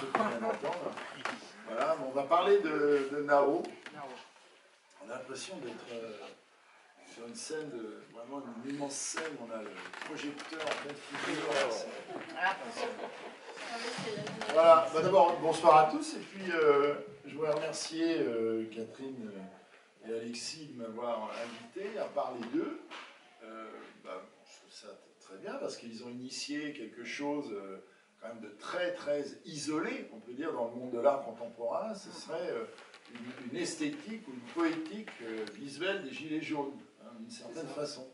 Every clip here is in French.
ceux qui viennent d'entendre. Voilà, on va parler de Nao. On a l'impression d'être sur une scène, vraiment une immense scène. On a le projecteur en pleine figure. Voilà, bah d'abord, bonsoir à tous. Et puis, je voudrais remercier Catherine et Alexis de m'avoir invité à parler d'eux. Je trouve ça très bien parce qu'ils ont initié quelque chose quand même de très très isolé, on peut dire, dans le monde de l'art contemporain. Ce serait une esthétique ou une poétique visuelle des Gilets jaunes, hein, d'une certaine façon.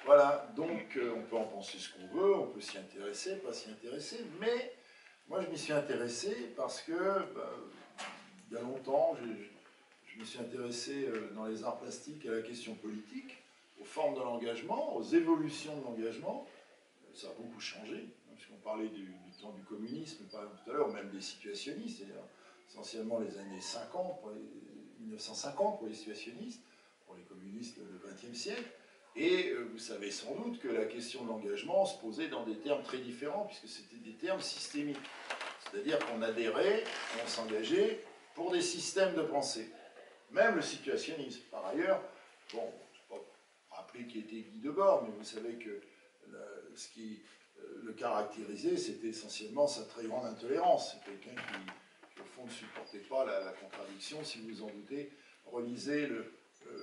Voilà, donc on peut en penser ce qu'on veut, on peut s'y intéresser, pas s'y intéresser, mais moi je m'y suis intéressé parce que il y a longtemps, je me suis intéressé dans les arts plastiques à la question politique, aux formes de l'engagement, aux évolutions de l'engagement. Ça a beaucoup changé, puisqu'on parlait du temps du communisme, par exemple, tout à l'heure, ou même des situationnistes, c'est-à-dire essentiellement les années 50, 1950 pour les situationnistes, pour les communistes le XXe siècle. Et vous savez sans doute que la question de l'engagement se posait dans des termes très différents, puisque c'était des termes systémiques. C'est-à-dire qu'on adhérait, on s'engageait pour des systèmes de pensée. Même le situationnisme, par ailleurs, bon, je ne vais pas rappeler qui était Guy Debord, mais vous savez que ce qui le caractérisait, c'était essentiellement sa très grande intolérance. C'est quelqu'un qui, au fond, ne supportait pas la contradiction. Si vous vous en doutez, relisez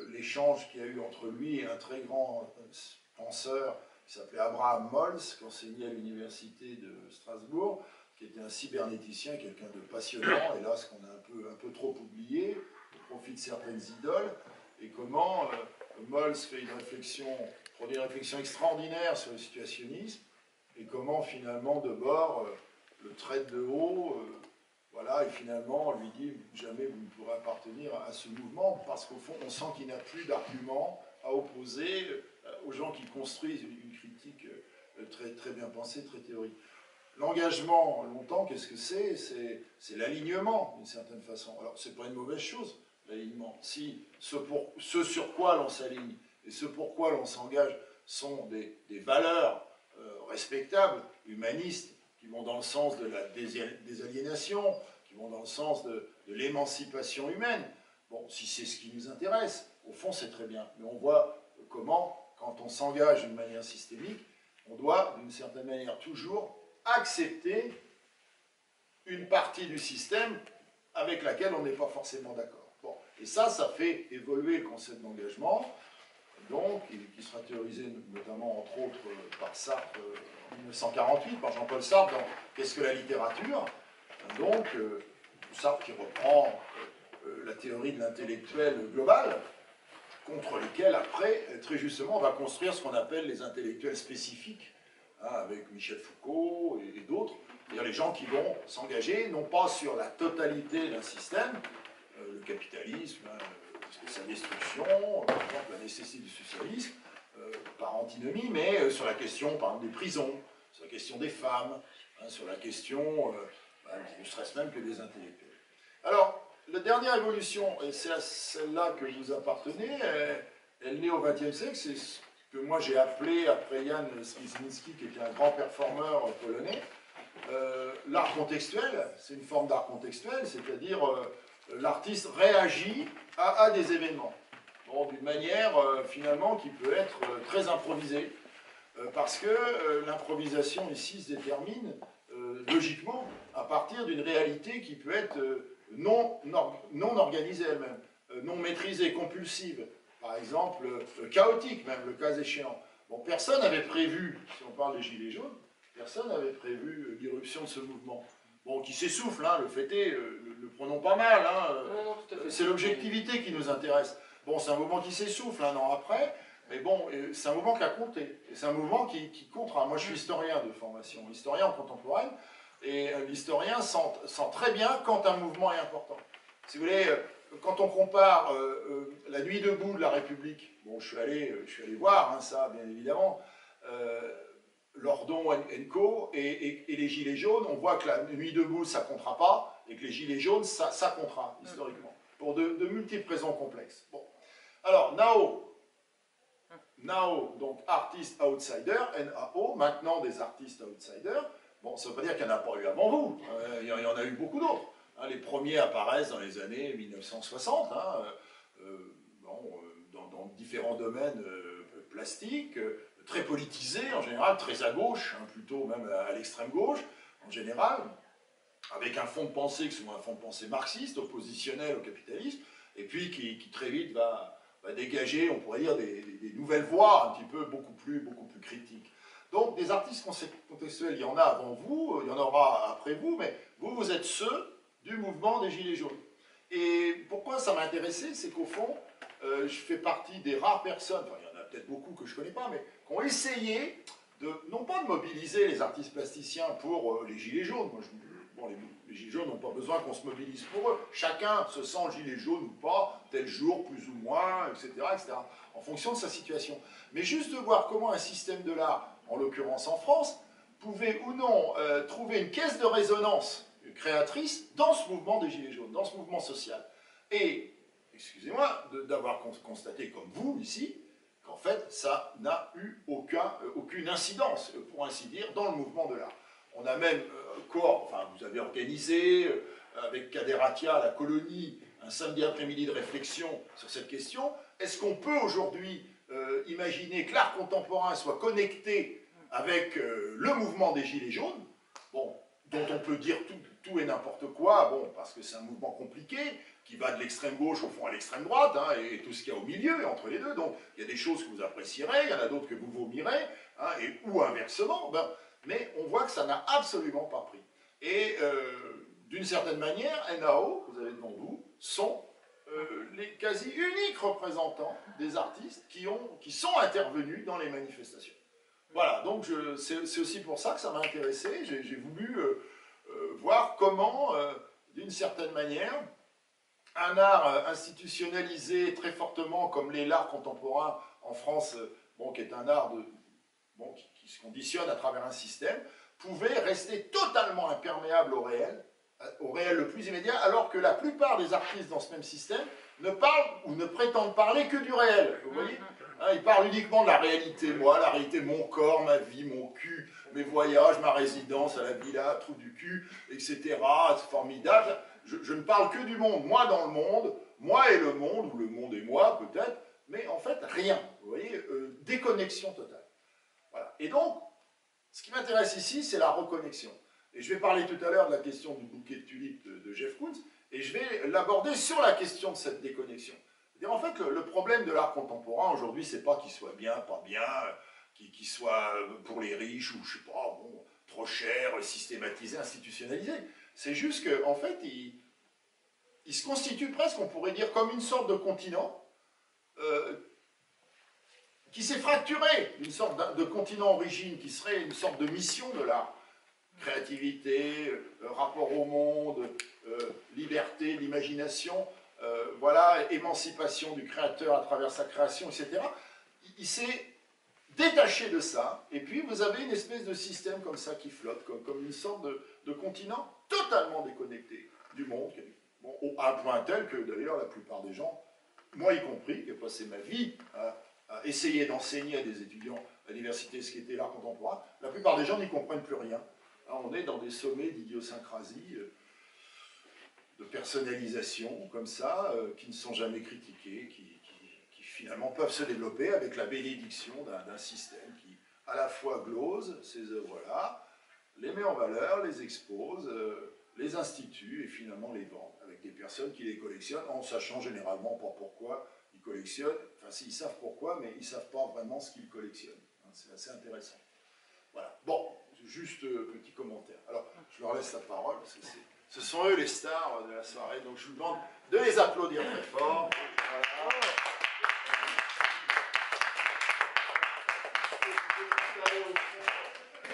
l'échange qu'il y a eu entre lui et un très grand penseur qui s'appelait Abraham Mols, qui enseignait à l'université de Strasbourg, qui était un cybernéticien, quelqu'un de passionnant, hélas qu'on a un peu trop oublié, au profit de certaines idoles, et comment Mols fait produit une réflexion extraordinaire sur le situationnisme, et comment finalement Debord le traite de haut, voilà, et finalement on lui dit jamais vous ne pourrez appartenir à ce mouvement, parce qu'au fond on sent qu'il n'a plus d'arguments à opposer aux gens qui construisent une critique très, très bien pensée, très théorique. L'engagement, longtemps, qu'est-ce que c'est? C'est l'alignement, d'une certaine façon. Alors, c'est pas une mauvaise chose, l'alignement. Si ce sur quoi l'on s'aligne et ce pourquoi l'on s'engage sont des valeurs respectables, humanistes, qui vont dans le sens de la désaliénation, qui vont dans le sens de l'émancipation humaine, bon, si c'est ce qui nous intéresse, au fond, c'est très bien. Mais on voit comment, quand on s'engage d'une manière systémique, on doit, d'une certaine manière, toujours accepter une partie du système avec laquelle on n'est pas forcément d'accord. Bon. Et ça fait évoluer le concept d'engagement, donc, qui sera théorisé notamment, entre autres, par Sartre en 1948, par Jean-Paul Sartre dans Qu'est-ce que la littérature? Donc, Sartre qui reprend la théorie de l'intellectuel global, contre lequel, après, très justement, on va construire ce qu'on appelle les intellectuels spécifiques, avec Michel Foucault et d'autres, c'est-à-dire les gens qui vont s'engager, non pas sur la totalité d'un système, le capitalisme, sa destruction, par exemple la nécessité du socialisme, par antinomie, mais sur la question, par exemple, des prisons, sur la question des femmes, sur la question, ne serait-ce même que des intellectuels. Alors, la dernière évolution, et c'est à celle-là que vous appartenez, elle naît au XXe siècle, c'est ce que moi j'ai appelé, après Jan Slizinski, qui était un grand performeur polonais, l'art contextuel. C'est une forme d'art contextuel, c'est-à-dire l'artiste réagit à des événements, bon, d'une manière finalement qui peut être très improvisée, parce que l'improvisation ici se détermine logiquement à partir d'une réalité qui peut être non organisée elle-même, non maîtrisée, compulsive, par exemple chaotique même, le cas échéant. Bon, personne n'avait prévu, si on parle des Gilets jaunes, personne n'avait prévu l'irruption de ce mouvement. Bon, qui s'essouffle, hein, le fait est, le prenons pas mal, hein, c'est l'objectivité qui nous intéresse. Bon, c'est un mouvement qui s'essouffle un an après, mais bon, c'est un mouvement qui a compté, et c'est un mouvement qui comptera. Moi, je suis historien de formation, historien en contemporaine, et l'historien sent très bien quand un mouvement est important. Si vous voulez, quand on compare la nuit debout de la République, bon, je suis allé voir, hein, ça, bien évidemment, Lordon Co. Et les Gilets jaunes, on voit que la nuit debout, ça ne comptera pas, et que les Gilets jaunes, ça comptera, historiquement, pour de multiples raisons complexes. Bon. Alors, Nao, donc artiste outsider, NAO, maintenant des artistes outsiders. Bon, ça ne veut pas dire qu'il n'y en a pas eu avant vous, il y en a eu beaucoup d'autres. Hein, les premiers apparaissent dans les années 1960, hein, dans différents domaines plastiques, très politisés en général, très à gauche, hein, plutôt même à l'extrême gauche en général, avec un fond de pensée qui soit un fond de pensée marxiste, oppositionnel au capitalisme, et puis qui très vite va dégager, on pourrait dire, des nouvelles voies un petit peu beaucoup plus critiques. Donc des artistes contextuels, il y en a avant vous, il y en aura après vous, mais vous êtes ceux du mouvement des Gilets jaunes. Et pourquoi ça m'a intéressé, c'est qu'au fond, je fais partie des rares personnes, enfin il y en a peut-être beaucoup que je ne connais pas, mais qui ont essayé non pas de mobiliser les artistes plasticiens pour les Gilets jaunes. Moi, bon, les Gilets jaunes n'ont pas besoin qu'on se mobilise pour eux. Chacun se sent gilet jaune ou pas, tel jour, plus ou moins, etc., en fonction de sa situation. Mais juste de voir comment un système de l'art, en l'occurrence en France, pouvait ou non trouver une caisse de résonance créatrice dans ce mouvement des Gilets jaunes, dans ce mouvement social. Et, excusez-moi, d'avoir constaté, comme vous, ici, qu'en fait, ça n'a eu aucune incidence, pour ainsi dire, dans le mouvement de l'art. On a même, vous avez organisé, avec Kaderatia, la colonie, un samedi après-midi de réflexion sur cette question. Est-ce qu'on peut aujourd'hui imaginer que l'art contemporain soit connecté avec le mouvement des Gilets jaunes, bon, dont on peut dire tout et n'importe quoi, bon, parce que c'est un mouvement compliqué, qui va de l'extrême gauche au fond à l'extrême droite, hein, et tout ce qu'il y a au milieu, entre les deux. Donc, il y a des choses que vous apprécierez, il y en a d'autres que vous vomirez, hein, ou inversement. Ben, mais on voit que ça n'a absolument pas pris. Et d'une certaine manière, NAO, que vous avez devant vous, sont les quasi uniques représentants des artistes qui sont intervenus dans les manifestations. Voilà, donc c'est aussi pour ça que ça m'a intéressé. J'ai voulu voir comment, d'une certaine manière, un art institutionnalisé très fortement comme l'art contemporain en France, bon, qui est un art qui se conditionne à travers un système, pouvait rester totalement imperméable au réel le plus immédiat, alors que la plupart des artistes dans ce même système ne parlent ou ne prétendent parler que du réel. Vous voyez, hein, ils parlent uniquement de la réalité, moi, la réalité, mon corps, ma vie, mon cul, mes voyages, ma résidence à la villa, trou du cul, etc. C'est formidable. Je ne parle que du monde, moi dans le monde, moi et le monde, ou le monde et moi peut-être, mais en fait rien. Vous voyez, déconnexion totale. Voilà. Et donc, ce qui m'intéresse ici, c'est la reconnexion. Et je vais parler tout à l'heure de la question du bouquet de tulipes de Jeff Koons, et je vais l'aborder sur la question de cette déconnexion. C'est-à-dire, en fait, le problème de l'art contemporain aujourd'hui, c'est pas qu'il soit bien, pas bien, qu'il soit pour les riches, ou je sais pas, bon, trop cher, systématisé, institutionnalisé. C'est juste qu'en fait, il se constitue presque, on pourrait dire, comme une sorte de continent qui s'est fracturé, une sorte de continent origine, qui serait une sorte de mission de l'art. Créativité, rapport au monde, liberté, l'imagination, voilà, émancipation du créateur à travers sa création, etc. Il s'est détaché de ça, et puis vous avez une espèce de système comme ça qui flotte, comme une sorte de continent totalement déconnecté du monde, bon, à un point tel que d'ailleurs la plupart des gens, moi y compris, qui ai passé ma vie à essayer d'enseigner à des étudiants à l'université ce qu'était l'art contemporain, la plupart des gens n'y comprennent plus rien. Alors, on est dans des sommets d'idiosyncrasie, de personnalisation, comme ça, qui ne sont jamais critiqués, qui finalement peuvent se développer avec la bénédiction d'un système qui, à la fois, glose ces œuvres-là, les met en valeur, les expose, les institue et finalement les vend, avec des personnes qui les collectionnent, en sachant généralement pas pourquoi ils collectionnent, enfin, ils savent pourquoi, mais ils ne savent pas vraiment ce qu'ils collectionnent. C'est assez intéressant. Voilà. Bon. Juste petit commentaire. Alors, je leur laisse la parole, parce que ce sont eux les stars de la soirée, donc je vous demande de les applaudir très fort.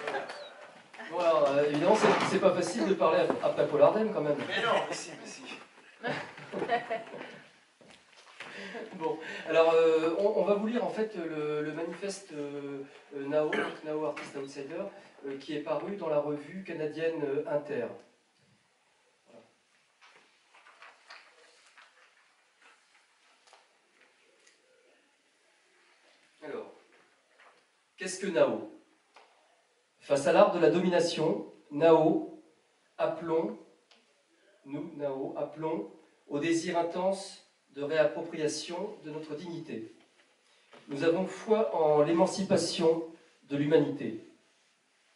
Voilà. Bon alors, évidemment, c'est pas facile de parler après Paul Ardenne, quand même. Mais non, mais si. Bon, alors on va vous lire en fait le manifeste NAO, NAO Artist Outsider, qui est paru dans la revue canadienne Inter. Voilà. Alors, qu'est-ce que NAO? Face à l'art de la domination, Nao, Nao, appelons au désir intense de réappropriation de notre dignité. Nous avons foi en l'émancipation de l'humanité.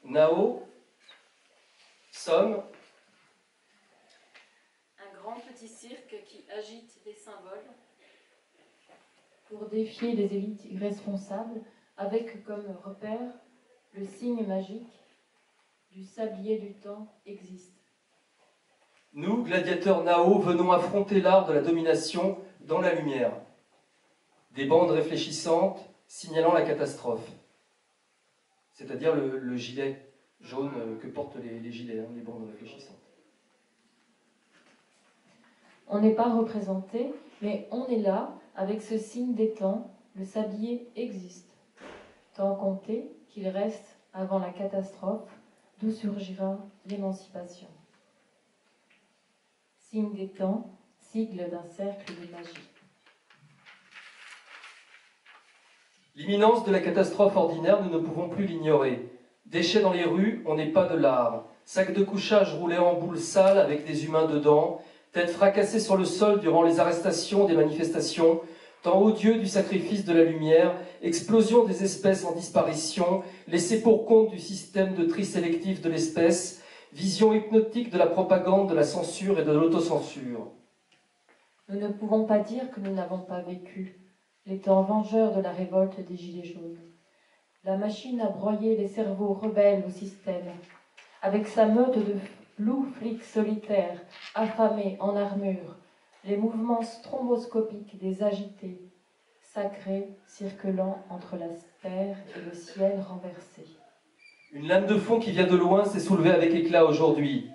Nao, sommes un grand petit cirque qui agite des symboles pour défier les élites irresponsables avec comme repère le signe magique du sablier du temps existe. Nous, gladiateurs Nao, venons affronter l'art de la domination dans la lumière. Des bandes réfléchissantes signalant la catastrophe. C'est-à-dire le gilet jaune que portent les gilets, les bandes réfléchissantes. On n'est pas représenté, mais on est là, avec ce signe des temps, le sablier existe. Tant compté qu'il reste avant la catastrophe, d'où surgira l'émancipation. Signe des temps, sigle d'un cercle de magie. L'imminence de la catastrophe ordinaire, nous ne pouvons plus l'ignorer. Déchets dans les rues, on n'est pas de l'art. Sacs de couchage roulés en boule sale avec des humains dedans, têtes fracassées sur le sol durant les arrestations des manifestations, temps odieux du sacrifice de la lumière, explosion des espèces en disparition, laissés pour compte du système de tri sélectif de l'espèce, vision hypnotique de la propagande, de la censure et de l'autocensure. Nous ne pouvons pas dire que nous n'avons pas vécu les temps vengeurs de la révolte des Gilets jaunes. La machine a broyé les cerveaux rebelles au système, avec sa meute de loups flics solitaires, affamés en armure, les mouvements stromboscopiques des agités, sacrés circulant entre la terre et le ciel renversé. Une lame de fond qui vient de loin s'est soulevée avec éclat aujourd'hui.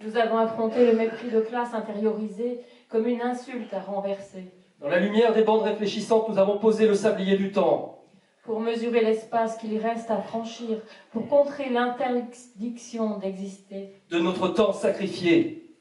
Nous avons affronté le mépris de classe intériorisé comme une insulte à renverser. Dans la lumière des bandes réfléchissantes, nous avons posé le sablier du temps. Pour mesurer l'espace qu'il reste à franchir, pour contrer l'interdiction d'exister. De notre temps sacrifié.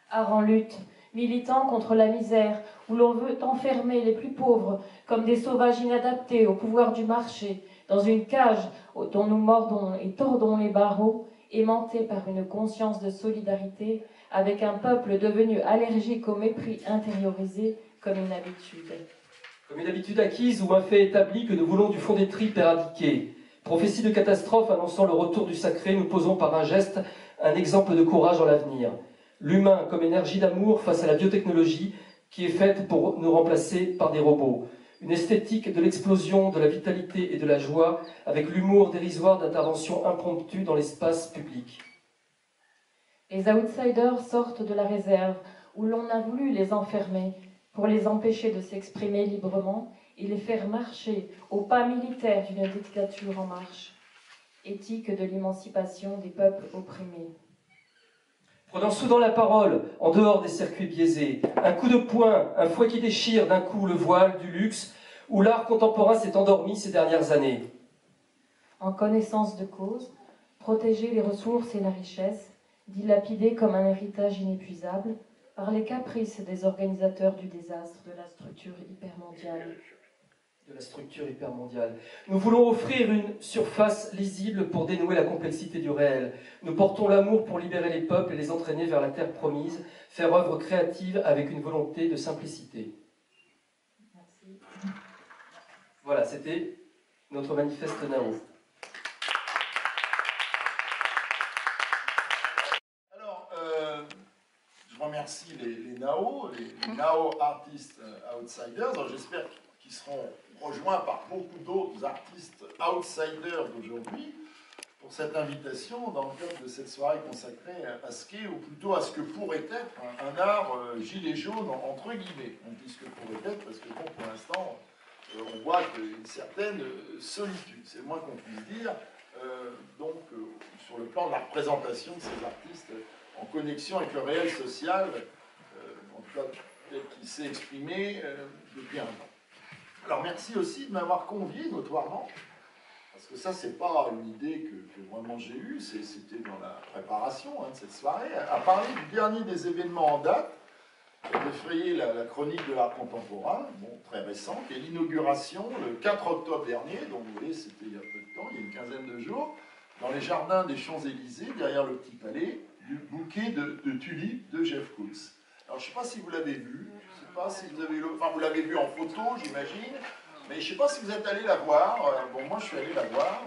Art en lutte, militant contre la misère, où l'on veut enfermer les plus pauvres comme des sauvages inadaptés au pouvoir du marché, dans une cage dont nous mordons et tordons les barreaux, aimantés par une conscience de solidarité, avec un peuple devenu allergique au mépris intériorisé comme une habitude. Comme une habitude acquise ou un fait établi que nous voulons du fond des tripes éradiquer. Prophétie de catastrophe annonçant le retour du sacré, nous posons par un geste un exemple de courage en l'avenir. L'humain comme énergie d'amour face à la biotechnologie qui est faite pour nous remplacer par des robots. Une esthétique de l'explosion, de la vitalité et de la joie, avec l'humour dérisoire d'interventions impromptues dans l'espace public. Les outsiders sortent de la réserve, où l'on a voulu les enfermer, pour les empêcher de s'exprimer librement et les faire marcher au pas militaire d'une dictature en marche. Éthique de l'émancipation des peuples opprimés. Prenant soudain la parole, en dehors des circuits biaisés, un coup de poing, un fouet qui déchire d'un coup le voile du luxe, où l'art contemporain s'est endormi ces dernières années. En connaissance de cause, protéger les ressources et la richesse, dilapidées comme un héritage inépuisable, par les caprices des organisateurs du désastre de la structure hypermondiale. Nous voulons offrir une surface lisible pour dénouer la complexité du réel. Nous portons l'amour pour libérer les peuples et les entraîner vers la terre promise, faire œuvre créative avec une volonté de simplicité. Merci. Voilà, c'était notre manifeste Nao. Alors, je remercie les Nao, les Nao Artists Outsiders. Alors, j'espère qu'ils seront rejoints par beaucoup d'autres artistes outsiders d'aujourd'hui pour cette invitation dans le cadre de cette soirée consacrée à ce qu'est, ou plutôt à ce que pourrait être un art gilet jaune entre guillemets. On dit ce que pourrait être parce que bon, pour l'instant, on voit qu'il y a une certaine solitude, c'est le moins qu'on puisse dire, sur le plan de la représentation de ces artistes en connexion avec le réel social, en tout cas tel qu'il s'est exprimé depuis un temps. Alors merci aussi de m'avoir convié notoirement, parce que ça c'est pas une idée que vraiment j'ai eue, c'était dans la préparation de cette soirée, à parler du dernier des événements en date, d'effrayer la chronique de l'art contemporain, bon, très récent, qui est l'inauguration le 4 octobre dernier, donc vous voyez c'était il y a peu de temps, il y a une quinzaine de jours, dans les jardins des Champs-Élysées, derrière le Petit Palais, du bouquet de tulipes de Jeff Koons. Alors, je ne sais pas si vous l'avez vu, je ne sais pas si vous avez... Enfin, vous l'avez vu en photo, j'imagine, mais je ne sais pas si vous êtes allé la voir. Bon, moi, je suis allé la voir,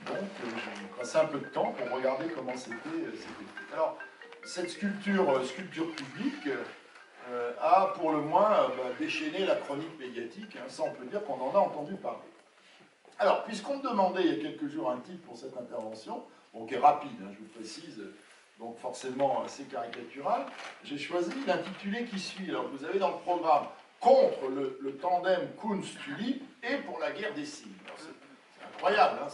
donc j'ai passé un peu de temps pour regarder comment c'était fait. Alors, cette sculpture publique a, pour le moins, déchaîné la chronique médiatique, hein, ça, on peut dire qu'on en a entendu parler. Alors, puisqu'on me demandait il y a quelques jours un titre pour cette intervention, bon, qui est rapide, hein, je vous précise, donc forcément assez caricatural, j'ai choisi l'intitulé qui suit. Alors, vous avez dans le programme « Contre le tandem Koons-Tulip et pour la guerre des signes ». C'est incroyable, hein,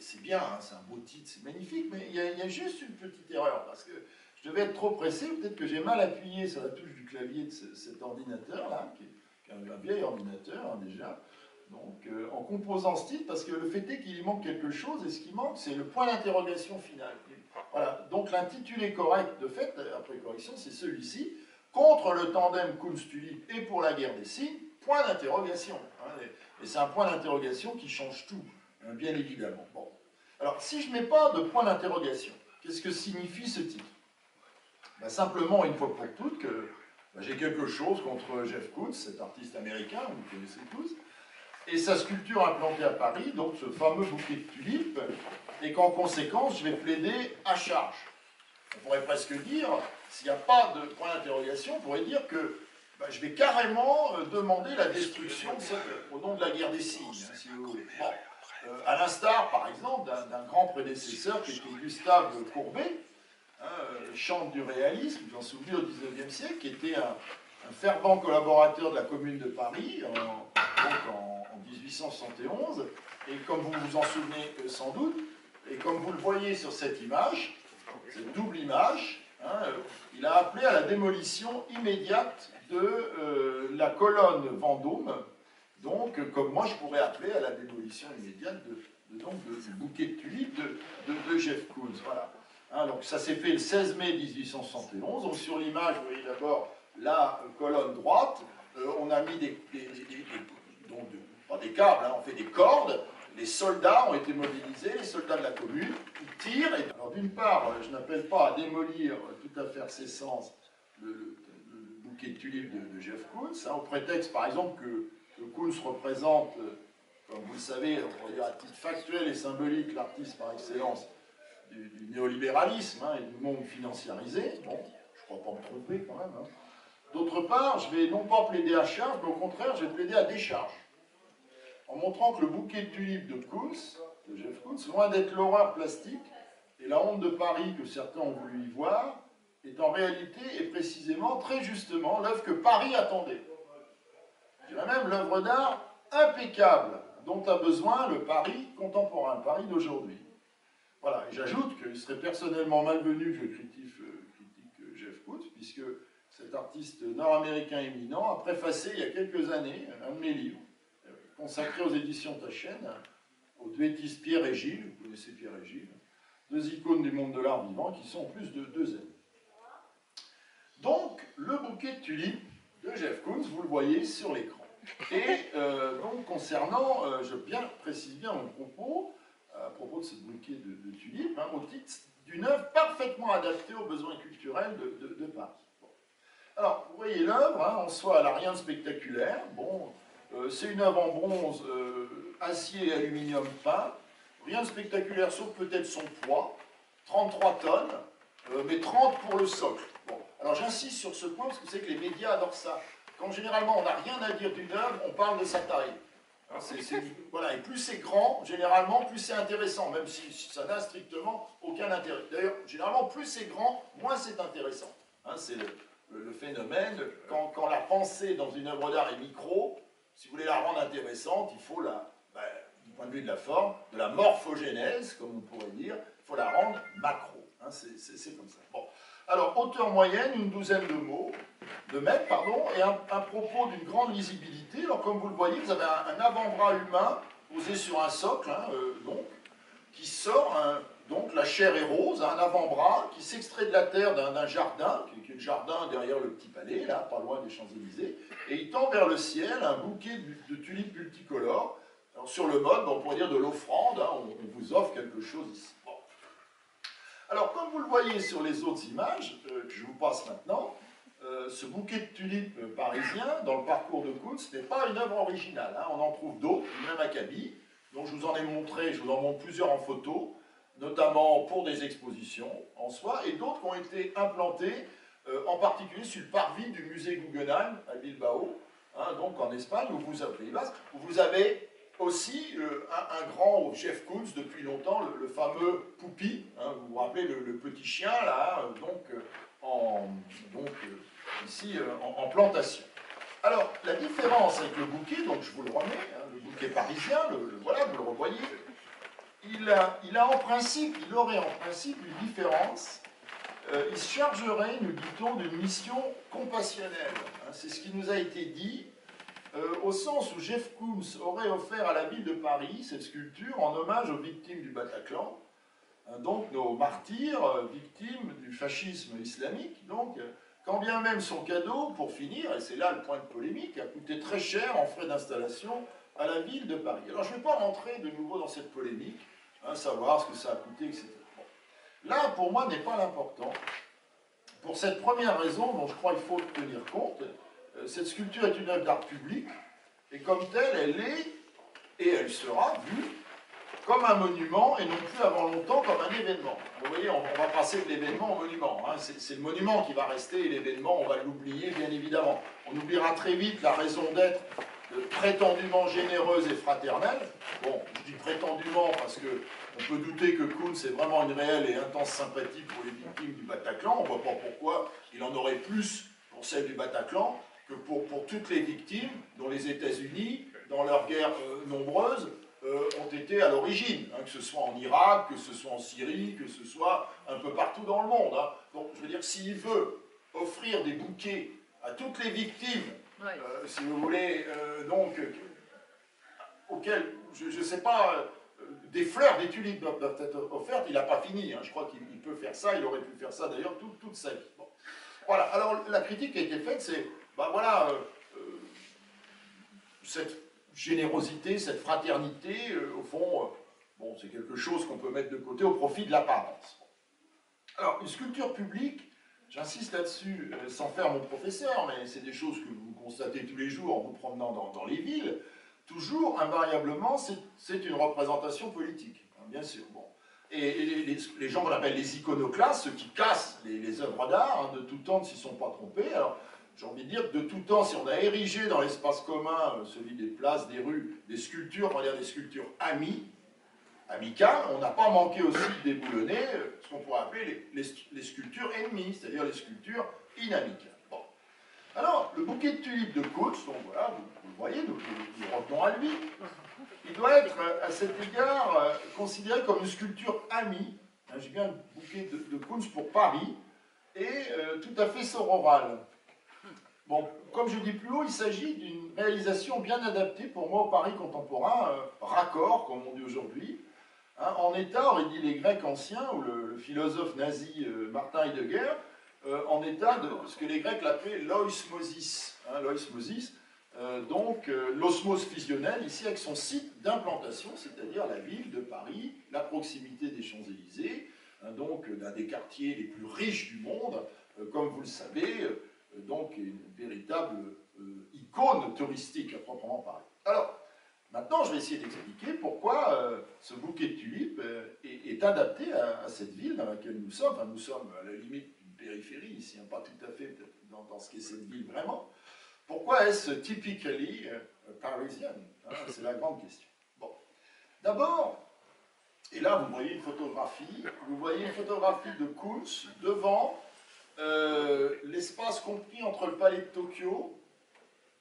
c'est bien, hein, c'est un beau titre, c'est magnifique, mais il y a juste une petite erreur, parce que je devais être trop pressé, peut-être que j'ai mal appuyé sur la touche du clavier de cet ordinateur-là, qui est un vieil ordinateur, hein, déjà. Donc, en composant ce titre, parce que le fait est qu'il y manque quelque chose, et ce qui manque, c'est le point d'interrogation final. Voilà, donc l'intitulé correct, de fait, après correction, c'est celui-ci, contre le tandem Koons-Tulip et pour la guerre des signes, point d'interrogation. Hein, et c'est un point d'interrogation qui change tout, hein, bien évidemment. Bon. Alors, si je ne mets pas de point d'interrogation, qu'est-ce que signifie ce titre? Ben, simplement, une fois pour toutes, que j'ai quelque chose contre Jeff Koons, cet artiste américain, vous connaissez tous, et sa sculpture implantée à Paris, donc ce fameux bouquet de tulipes, et qu'en conséquence, je vais plaider à charge. On pourrait presque dire, s'il n'y a pas de point d'interrogation, on pourrait dire que je vais carrément demander la destruction de cette œuvre, au nom de la guerre des signes, hein, si vous voulez. Bon. À l'instar, par exemple, d'un grand prédécesseur qui était Gustave Courbet, hein, chantre du réalisme, vous en souvenez, au XIXe siècle, qui était un fervent collaborateur de la Commune de Paris, en 1871, et comme vous vous en souvenez sans doute, et comme vous le voyez sur cette image, cette double image, hein, il a appelé à la démolition immédiate de la colonne Vendôme, donc comme moi je pourrais appeler à la démolition immédiate du bouquet de tulipes de Jeff Koons. Voilà. Hein, donc ça s'est fait le 16 mai 1871, donc sur l'image vous voyez d'abord la colonne droite, on a mis pas des câbles, hein, on fait des cordes, les soldats ont été mobilisés, les soldats de la commune, ils tirent. Alors d'une part, je n'appelle pas à démolir tout à fait ses sens le bouquet de tulipes de Jeff Koons, hein, au prétexte par exemple que Koons représente, comme vous le savez, on va dire à titre factuel et symbolique, l'artiste par excellence du néolibéralisme, hein, et du monde financiarisé. Bon, je ne crois pas me tromper quand même. Hein. D'autre part, je vais non pas plaider à charge, mais au contraire, je vais plaider à décharge. En montrant que le bouquet de tulipes de Koons, de Jeff Koons, loin d'être l'horreur plastique et la honte de Paris que certains ont voulu y voir, est en réalité et précisément, très justement, l'œuvre que Paris attendait. Je dirais même l'œuvre d'art impeccable dont a besoin le Paris contemporain, le Paris d'aujourd'hui. Voilà, et j'ajoute qu'il serait personnellement malvenu que je critique Jeff Koons, puisque cet artiste nord-américain éminent a préfacé il y a quelques années un de mes livres, consacré aux éditions Taschen, au duettiste Pierre et Gilles, vous connaissez Pierre et Gilles, deux icônes du monde de l'art vivant qui sont en plus de deux amis. Donc, le bouquet de tulipes de Jeff Koons, vous le voyez sur l'écran. Et donc, concernant, je précise bien mon propos, à propos de ce bouquet de tulipes, hein, au titre d'une œuvre parfaitement adaptée aux besoins culturels de Paris. Bon. Alors, vous voyez l'œuvre, hein, en soi, elle n'a rien de spectaculaire. Bon, c'est une œuvre en bronze, acier et aluminium peint. Rien de spectaculaire, sauf peut-être son poids. 33 tonnes, mais 30 pour le socle. Bon, alors j'insiste sur ce point, parce que vous savez que les médias adorent ça. Quand généralement on n'a rien à dire d'une œuvre, on parle de sa taille. Hein, voilà, et plus c'est grand, généralement, plus c'est intéressant, même si ça n'a strictement aucun intérêt. D'ailleurs, généralement, plus c'est grand, moins c'est intéressant. Hein, c'est le phénomène, quand la pensée dans une œuvre d'art est micro, si vous voulez la rendre intéressante, il faut du point de vue de la forme, de la morphogénèse, comme on pourrait dire, il faut la rendre macro. Hein, c'est comme ça. Bon. Alors, hauteur moyenne, une douzaine de mètres, pardon, et un propos d'une grande lisibilité. Alors, comme vous le voyez, vous avez un avant-bras humain posé sur un socle, hein, qui sort, donc la chair est rose, un avant-bras qui s'extrait de la terre d'un jardin, qui est le jardin derrière le Petit Palais, là, pas loin des Champs-Élysées, et il tend vers le ciel un bouquet de tulipes multicolores. Alors, sur le mode, on pourrait dire de l'offrande, hein, on vous offre quelque chose ici. Bon. Alors, comme vous le voyez sur les autres images, que je vous passe maintenant, ce bouquet de tulipes parisien, dans le parcours de Koons, n'est pas une œuvre originale. Hein. On en trouve d'autres, du même acabit, dont je vous en ai montré, je vous en montre plusieurs en photo, notamment pour des expositions en soi, et d'autres qui ont été implantés, en particulier sur le parvis du musée Guggenheim à Bilbao, hein, donc en Espagne, où vous avez aussi un grand Jeff Koons depuis longtemps, le fameux Poupi, hein, vous vous rappelez le petit chien là, ici en plantation. Alors la différence avec le bouquet, donc je vous le remets, hein, le bouquet parisien, voilà, vous le revoyez, il aurait en principe une différence. Il se chargerait, nous dit-on, d'une mission compassionnelle. Hein, c'est ce qui nous a été dit. Au sens où Jeff Koons aurait offert à la ville de Paris cette sculpture en hommage aux victimes du Bataclan, donc nos martyrs, victimes du fascisme islamique, donc, quand bien même son cadeau, pour finir, et c'est là le point de polémique, a coûté très cher en frais d'installation à la ville de Paris. Alors je ne vais pas rentrer de nouveau dans cette polémique, hein, savoir ce que ça a coûté, etc. Bon. Là, pour moi, n'est pas l'important. Pour cette première raison, dont je crois qu'il faut tenir compte, cette sculpture est une œuvre d'art public, et comme telle, elle est, et elle sera vue, comme un monument, et non plus avant longtemps comme un événement. Vous voyez, on va passer de l'événement au monument. Hein. C'est le monument qui va rester, et l'événement, on va l'oublier, bien évidemment. On oubliera très vite la raison d'être prétendument généreuse et fraternelle. Bon, je dis prétendument parce qu'on peut douter que Koons ait vraiment une réelle et intense sympathie pour les victimes du Bataclan. On ne voit pas pourquoi il en aurait plus pour celles du Bataclan que pour toutes les victimes dont les États-Unis, dans leurs guerres nombreuses, ont été à l'origine, hein, que ce soit en Irak, que ce soit en Syrie, que ce soit un peu partout dans le monde. Hein. Donc, je veux dire, s'il veut offrir des bouquets à toutes les victimes, si vous voulez, auxquelles, je ne sais pas, des fleurs, des tulipes doivent être offertes, il n'a pas fini. Hein. Je crois qu'il peut faire ça, il aurait pu faire ça d'ailleurs toute sa vie. Bon. Voilà, alors la critique qui a été faite, c'est, ben voilà, cette générosité, cette fraternité, au fond, bon, c'est quelque chose qu'on peut mettre de côté au profit de l'apparence. Alors, une sculpture publique, j'insiste là-dessus, sans faire mon professeur, mais c'est des choses que vous constatez tous les jours en vous promenant dans les villes, toujours, invariablement, c'est une représentation politique, hein, bien sûr. Bon. Et les gens qu'on appelle les iconoclastes, ceux qui cassent les œuvres d'art, hein, de tout temps, ne s'y sont pas trompés. Alors, j'ai envie de dire que de tout temps, si on a érigé dans l'espace commun, celui des places, des rues, des sculptures, on va dire des sculptures amicales, on n'a pas manqué aussi de déboulonner ce qu'on pourrait appeler les sculptures ennemies, c'est-à-dire les sculptures inamicales. Bon. Alors, le bouquet de tulipes de Koons, donc voilà, vous le voyez, nous revenons à lui, il doit être, à cet égard, considéré comme une sculpture amie. J'ai bien le bouquet de Koons pour Paris, et tout à fait sororale. Bon, comme je dis plus haut, il s'agit d'une réalisation bien adaptée pour moi au Paris contemporain, raccord, comme on dit aujourd'hui, hein, en état, auraient dit les Grecs anciens, ou le philosophe nazi Martin Heidegger, en état de ce que les Grecs l'appelaient l'oismosis. Hein, l'oismosis, donc l'osmose fusionnelle, ici avec son site d'implantation, c'est-à-dire la ville de Paris, la proximité des Champs-Élysées, hein, donc d'un des quartiers les plus riches du monde, comme vous le savez, donc une véritable icône touristique à proprement parler. Alors, maintenant, je vais essayer d'expliquer pourquoi ce bouquet de tulipes est adapté à cette ville dans laquelle nous sommes. Enfin, nous sommes à la limite d'une périphérie ici, hein, pas tout à fait dans ce qu'est cette ville vraiment. Pourquoi est-ce typically parisienne, hein, c'est la grande question. Bon. D'abord, et là vous voyez une photographie de Koons devant l'espace compris entre le palais de Tokyo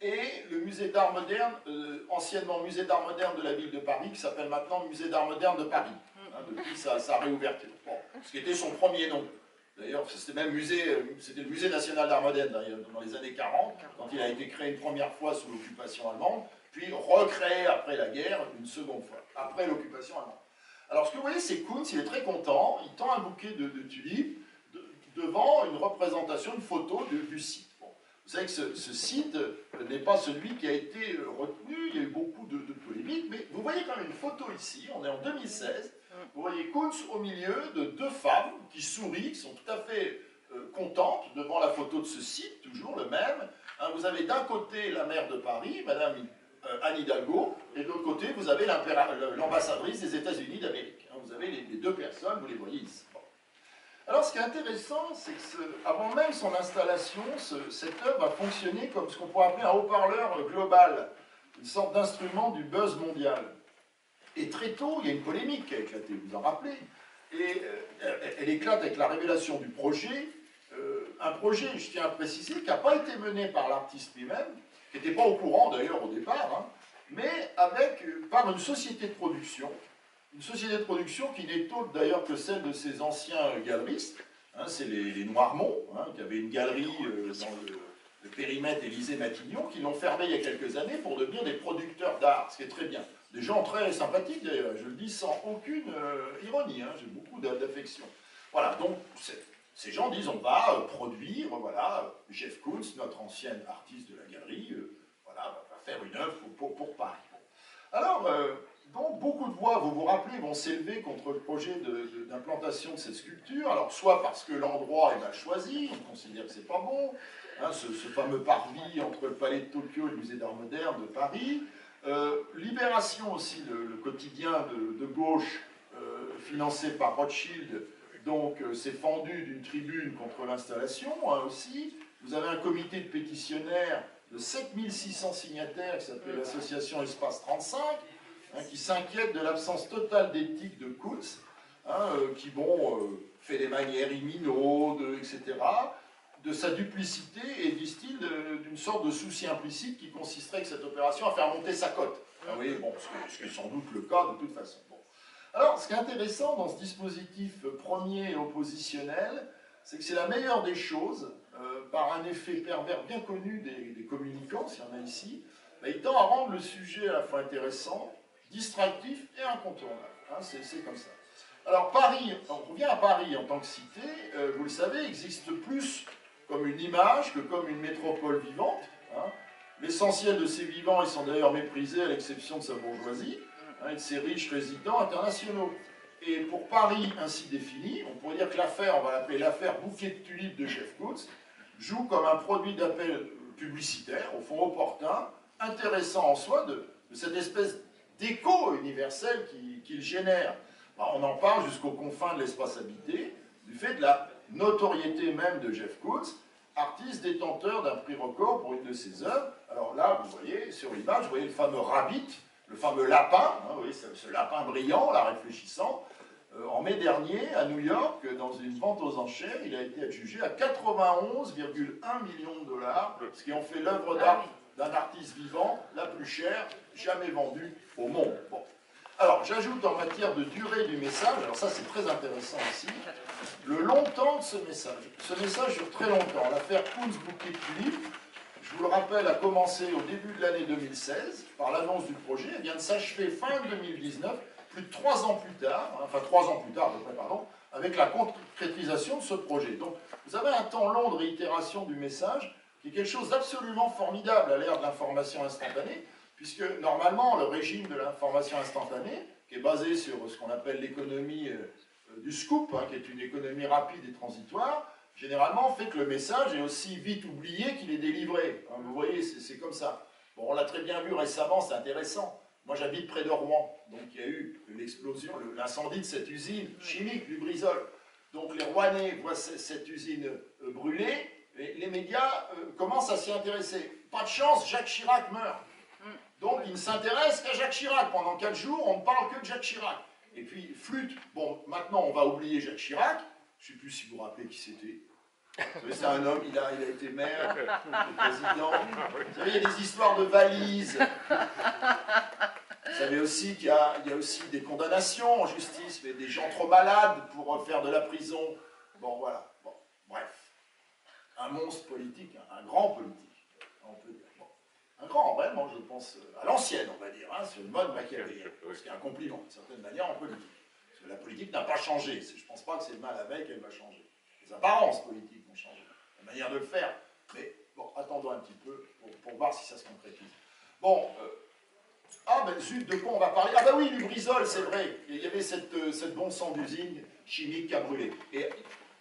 et le musée d'art moderne, anciennement musée d'art moderne de la ville de Paris, qui s'appelle maintenant musée d'art moderne de Paris, hein, depuis sa réouverture. Bon, ce qui était son premier nom. D'ailleurs, c'était même c'était le musée national d'art moderne dans les années 40, quand il a été créé une première fois sous l'occupation allemande, puis recréé après la guerre une seconde fois, après l'occupation allemande. Alors ce que vous voyez, c'est Koons, il est très content, il tend un bouquet de tulipes devant une représentation, une photo du site. Bon. Vous savez que ce site n'est pas celui qui a été retenu, il y a eu beaucoup de polémiques, mais vous voyez quand même une photo ici, on est en 2016, Vous voyez Kunz au milieu de deux femmes qui sourient, qui sont tout à fait contentes devant la photo de ce site, toujours le même. Hein, vous avez d'un côté la maire de Paris, Madame Anne Hidalgo, et de l'autre côté, vous avez l'ambassadrice des États-Unis d'Amérique. Hein, vous avez les deux personnes, vous les voyez ici. Bon. Alors, ce qui est intéressant, c'est que avant même son installation, cette œuvre a fonctionné comme ce qu'on pourrait appeler un haut-parleur global, une sorte d'instrument du buzz mondial. Et très tôt, il y a une polémique qui a éclaté, vous vous en rappelez. Et elle éclate avec la révélation du projet, un projet, je tiens à préciser, qui n'a pas été mené par l'artiste lui-même, qui n'était pas au courant d'ailleurs au départ, hein, mais par une société de production qui n'est autre d'ailleurs que celle de ses anciens galeristes, hein, c'est les Noirmont, hein, qui avaient une galerie dans le périmètre Élysée-Matignon, qui l'ont fermée il y a quelques années pour devenir des producteurs d'art, ce qui est très bien. Des gens très sympathiques d'ailleurs, je le dis sans aucune ironie, hein, j'ai beaucoup d'affection. Voilà, donc ces gens disent on va produire, voilà, Jeff Koons, notre ancien artiste de la galerie, voilà, va faire une œuvre pour Paris. Alors, donc beaucoup de voix, vous vous rappelez, vont s'élever contre le projet d'implantation de cette sculpture, alors soit parce que l'endroit est mal choisi, on considère que c'est pas bon, hein, ce fameux parvis entre le Palais de Tokyo et le Musée d'Art moderne de Paris. Libération aussi, le quotidien de gauche financé par Rothschild, donc s'est fendu d'une tribune contre l'installation, hein, aussi. Vous avez un comité de pétitionnaires de 7600 signataires qui s'appelle l'association Espace 35, hein, qui s'inquiète de l'absence totale d'éthique de Koons, hein, qui, bon, fait des manières imminentes, etc., de sa duplicité et, disent-ils, d'une sorte de souci implicite qui consisterait avec cette opération à faire monter sa cote. Ah oui, bon, ce qui est sans doute le cas de toute façon. Bon. Alors, ce qui est intéressant dans ce dispositif premier et oppositionnel, c'est que c'est la meilleure des choses, par un effet pervers bien connu des communicants, s'il y en a ici, il tend à rendre le sujet à la fois intéressant, distractif et incontournable. Hein, c'est comme ça. Alors, Paris, on revient à Paris en tant que cité, vous le savez, existe plus comme une image que comme une métropole vivante. Hein. L'essentiel de ces vivants, ils sont d'ailleurs méprisés à l'exception de sa bourgeoisie, hein, et de ses riches résidents internationaux. Et pour Paris ainsi défini, on pourrait dire que l'affaire, on va l'appeler l'affaire bouquet de tulipes de Jeff Koons, joue comme un produit d'appel publicitaire, au fond opportun, intéressant en soi de cette espèce d'écho universel qu'il génère. Alors, on en parle jusqu'aux confins de l'espace habité, du fait de la notoriété même de Jeff Koons, artiste détenteur d'un prix record pour une de ses œuvres. Alors là, vous voyez, sur l'image, vous voyez le fameux rabbit, le fameux lapin, hein, vous voyez, ce lapin brillant, là, réfléchissant. En mai dernier, à New York, dans une vente aux enchères, il a été adjugé à 91,1 millions de dollars, ce qui en fait l'œuvre d'art d'un artiste vivant la plus chère jamais vendue au monde. Bon. Alors, j'ajoute en matière de durée du message, alors ça c'est très intéressant ici, le longtemps de ce message. Ce message dure très longtemps. L'affaire Koons bouquet de tulipes, je vous le rappelle, a commencé au début de l'année 2016 par l'annonce du projet. Elle vient de s'achever fin 2019, plus de 3 ans plus tard, hein, enfin 3 ans plus tard à peu près, pardon, avec la concrétisation de ce projet. Donc vous avez un temps long de réitération du message qui est quelque chose d'absolument formidable à l'ère de l'information instantanée, puisque normalement le régime de l'information instantanée, qui est basé sur ce qu'on appelle l'économie du scoop, hein, qui est une économie rapide et transitoire, généralement fait que le message est aussi vite oublié qu'il est délivré. Hein, vous voyez, c'est comme ça. Bon, on l'a très bien vu récemment, c'est intéressant. Moi, j'habite près de Rouen, donc il y a eu l'explosion, l'incendie de cette usine chimique, Lubrizol. Donc les Rouennais voient cette usine brûler, et les médias commencent à s'y intéresser. Pas de chance, Jacques Chirac meurt. Donc ils ne s'intéressent qu'à Jacques Chirac. Pendant 4 jours, on ne parle que de Jacques Chirac. Et puis, flûte, bon, maintenant on va oublier Jacques Chirac. Je ne sais plus si vous vous rappelez qui c'était. C'est un homme, il a été maire, il était président. Vous savez, il y a des histoires de valises. Vous savez aussi qu'il y a aussi des condamnations en justice, mais des gens trop malades pour faire de la prison. Bon, voilà. Bon, bref. Un monstre politique, un grand politique, on peut dire. Bon. Un grand, vraiment, je pense, à l'ancienne, on va dire, hein, sur le mode machiavélien. Ce qui est un compliment, d'une certaine manière, en politique. Parce que la politique n'a pas changé. Je ne pense pas que c'est le mal avec qu'elle va changer. Les apparences politiques vont changer, la manière de le faire. Mais bon, attendons un petit peu pour voir si ça se concrétise. Bon, Ah ben zut, de quoi on va parler? Ah ben oui, Lubrizol, c'est vrai. Il y avait cette bon sang d'usine chimique qui a brûlé. Et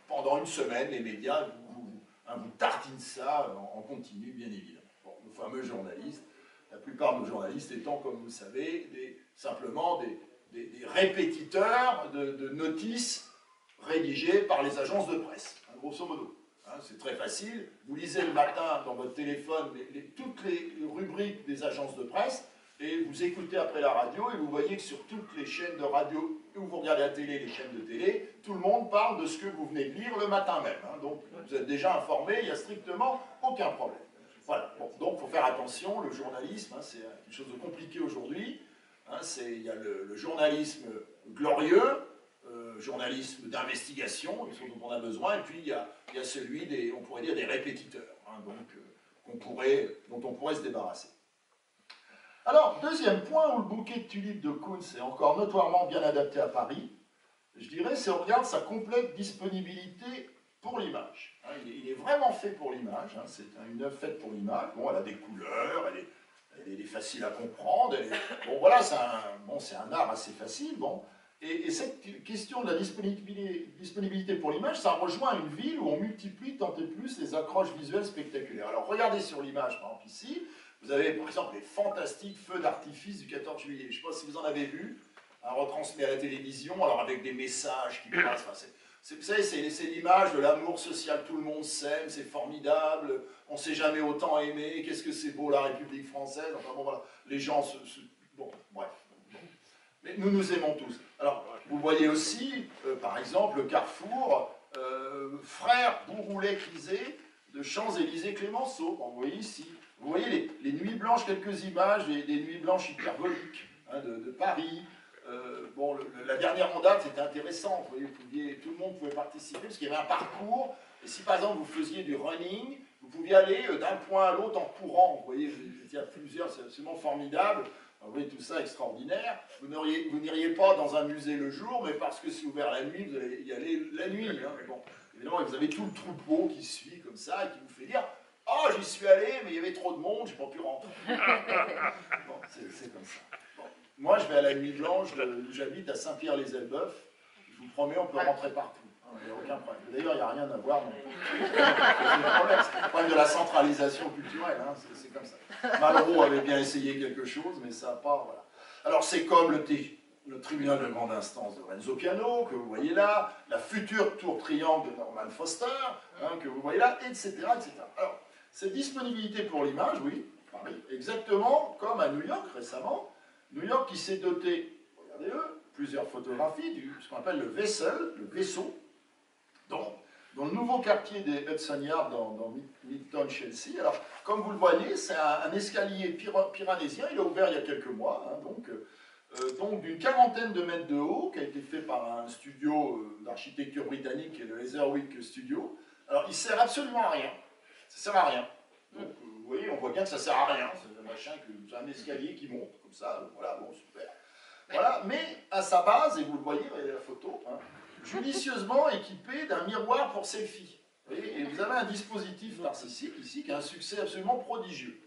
pendant une semaine, les médias vous tartinent ça en continu, bien évidemment. Bon, nos fameux journalistes, la plupart de nos journalistes étant, comme vous le savez, simplement des répétiteurs de notices rédigées par les agences de presse, hein, grosso modo. Hein, c'est très facile. Vous lisez le matin dans votre téléphone toutes les rubriques des agences de presse, et vous écoutez après la radio, et vous voyez que sur toutes les chaînes de radio, où vous regardez la télé, les chaînes de télé, tout le monde parle de ce que vous venez de lire le matin même. Hein. Donc vous êtes déjà informé, il n'y a strictement aucun problème. Voilà. Bon, donc il faut faire attention, le journalisme, hein, c'est quelque chose de compliqué aujourd'hui. Hein, il y a le journalisme glorieux, journalisme d'investigation, dont on a besoin, et puis il y a celui on pourrait dire des répétiteurs, hein, donc, dont on pourrait se débarrasser. Alors, deuxième point où le bouquet de tulipes de Kunz est encore notoirement bien adapté à Paris, je dirais, c'est on regarde sa complète disponibilité pour l'image. Hein, il est vraiment fait pour l'image, hein, c'est une œuvre faite pour l'image. Bon, elle a des couleurs, elle est facile à comprendre, bon voilà, c'est un art assez facile, bon. Et cette question de la disponibilité pour l'image, ça rejoint une ville où on multiplie tant et plus les accroches visuelles spectaculaires. Alors regardez sur l'image, par exemple ici, vous avez par exemple les fantastiques feux d'artifice du 14 juillet. Je ne sais pas si vous en avez vu, hein, retransmis à la télévision, alors avec des messages qui passent. Enfin, vous savez, c'est l'image de l'amour social, tout le monde s'aime, c'est formidable, on ne s'est jamais autant aimé, qu'est-ce que c'est beau la République française, enfin bon voilà, les gens bon, bref. Mais nous nous aimons tous. Alors, vous voyez aussi, par exemple, le carrefour Frère Bourroulet-Clisé de Champs-Élysées-Clémenceau. Vous voyez ici. Vous voyez les nuits blanches, quelques images, des nuits blanches hyperboliques hein, de Paris. Bon, la dernière en date, c'était intéressant. Vous voyez, tout le monde pouvait participer parce qu'il y avait un parcours. Et si par exemple vous faisiez du running, vous pouviez aller d'un point à l'autre en courant. Vous voyez, il y a plusieurs, c'est absolument formidable. Vous voyez tout ça extraordinaire. Vous n'iriez pas dans un musée le jour, mais parce que c'est ouvert la nuit, vous allez y aller la nuit. Hein. Bon, évidemment, vous avez tout le troupeau qui suit comme ça et qui vous fait dire « Oh, j'y suis allé, mais il y avait trop de monde, j'ai pas pu rentrer. » Bon, c'est comme ça. Bon. Moi, je vais à la Nuit Blanche, j'habite à Saint-Pierre-les-Elbeuf. Je vous promets, on peut rentrer partout. Il n'y a aucun problème. D'ailleurs, il n'y a rien à voir. C'est le problème de la centralisation culturelle. Hein. C'est comme ça. Malraux avait bien essayé quelque chose, mais ça n'a pas... Voilà. Alors, c'est comme le tribunal de grande instance de Renzo Piano, que vous voyez là, la future tour triangle de Norman Foster, hein, que vous voyez là, etc., etc. Alors, cette disponibilité pour l'image, oui, Paris, exactement comme à New York récemment. New York qui s'est doté, regardez-le, plusieurs photographies, ce qu'on appelle le vaisseau, dans le nouveau quartier des Hudson Yards dans Midtown, Chelsea. Alors, comme vous le voyez, c'est un escalier piranésien, il a ouvert il y a quelques mois, hein, donc d'une quarantaine de mètres de haut, qui a été fait par un studio d'architecture britannique, qui est le Heatherwick Studio. Alors, il ne sert absolument à rien. Ça ne sert à rien. Donc, vous voyez, on voit bien que ça ne sert à rien. C'est un escalier qui monte, comme ça, voilà, bon, super. Voilà, mais à sa base, et vous le voyez, regardez la photo, hein, judicieusement équipé d'un miroir pour selfie. Et vous avez un dispositif narcissique ici qui a un succès absolument prodigieux.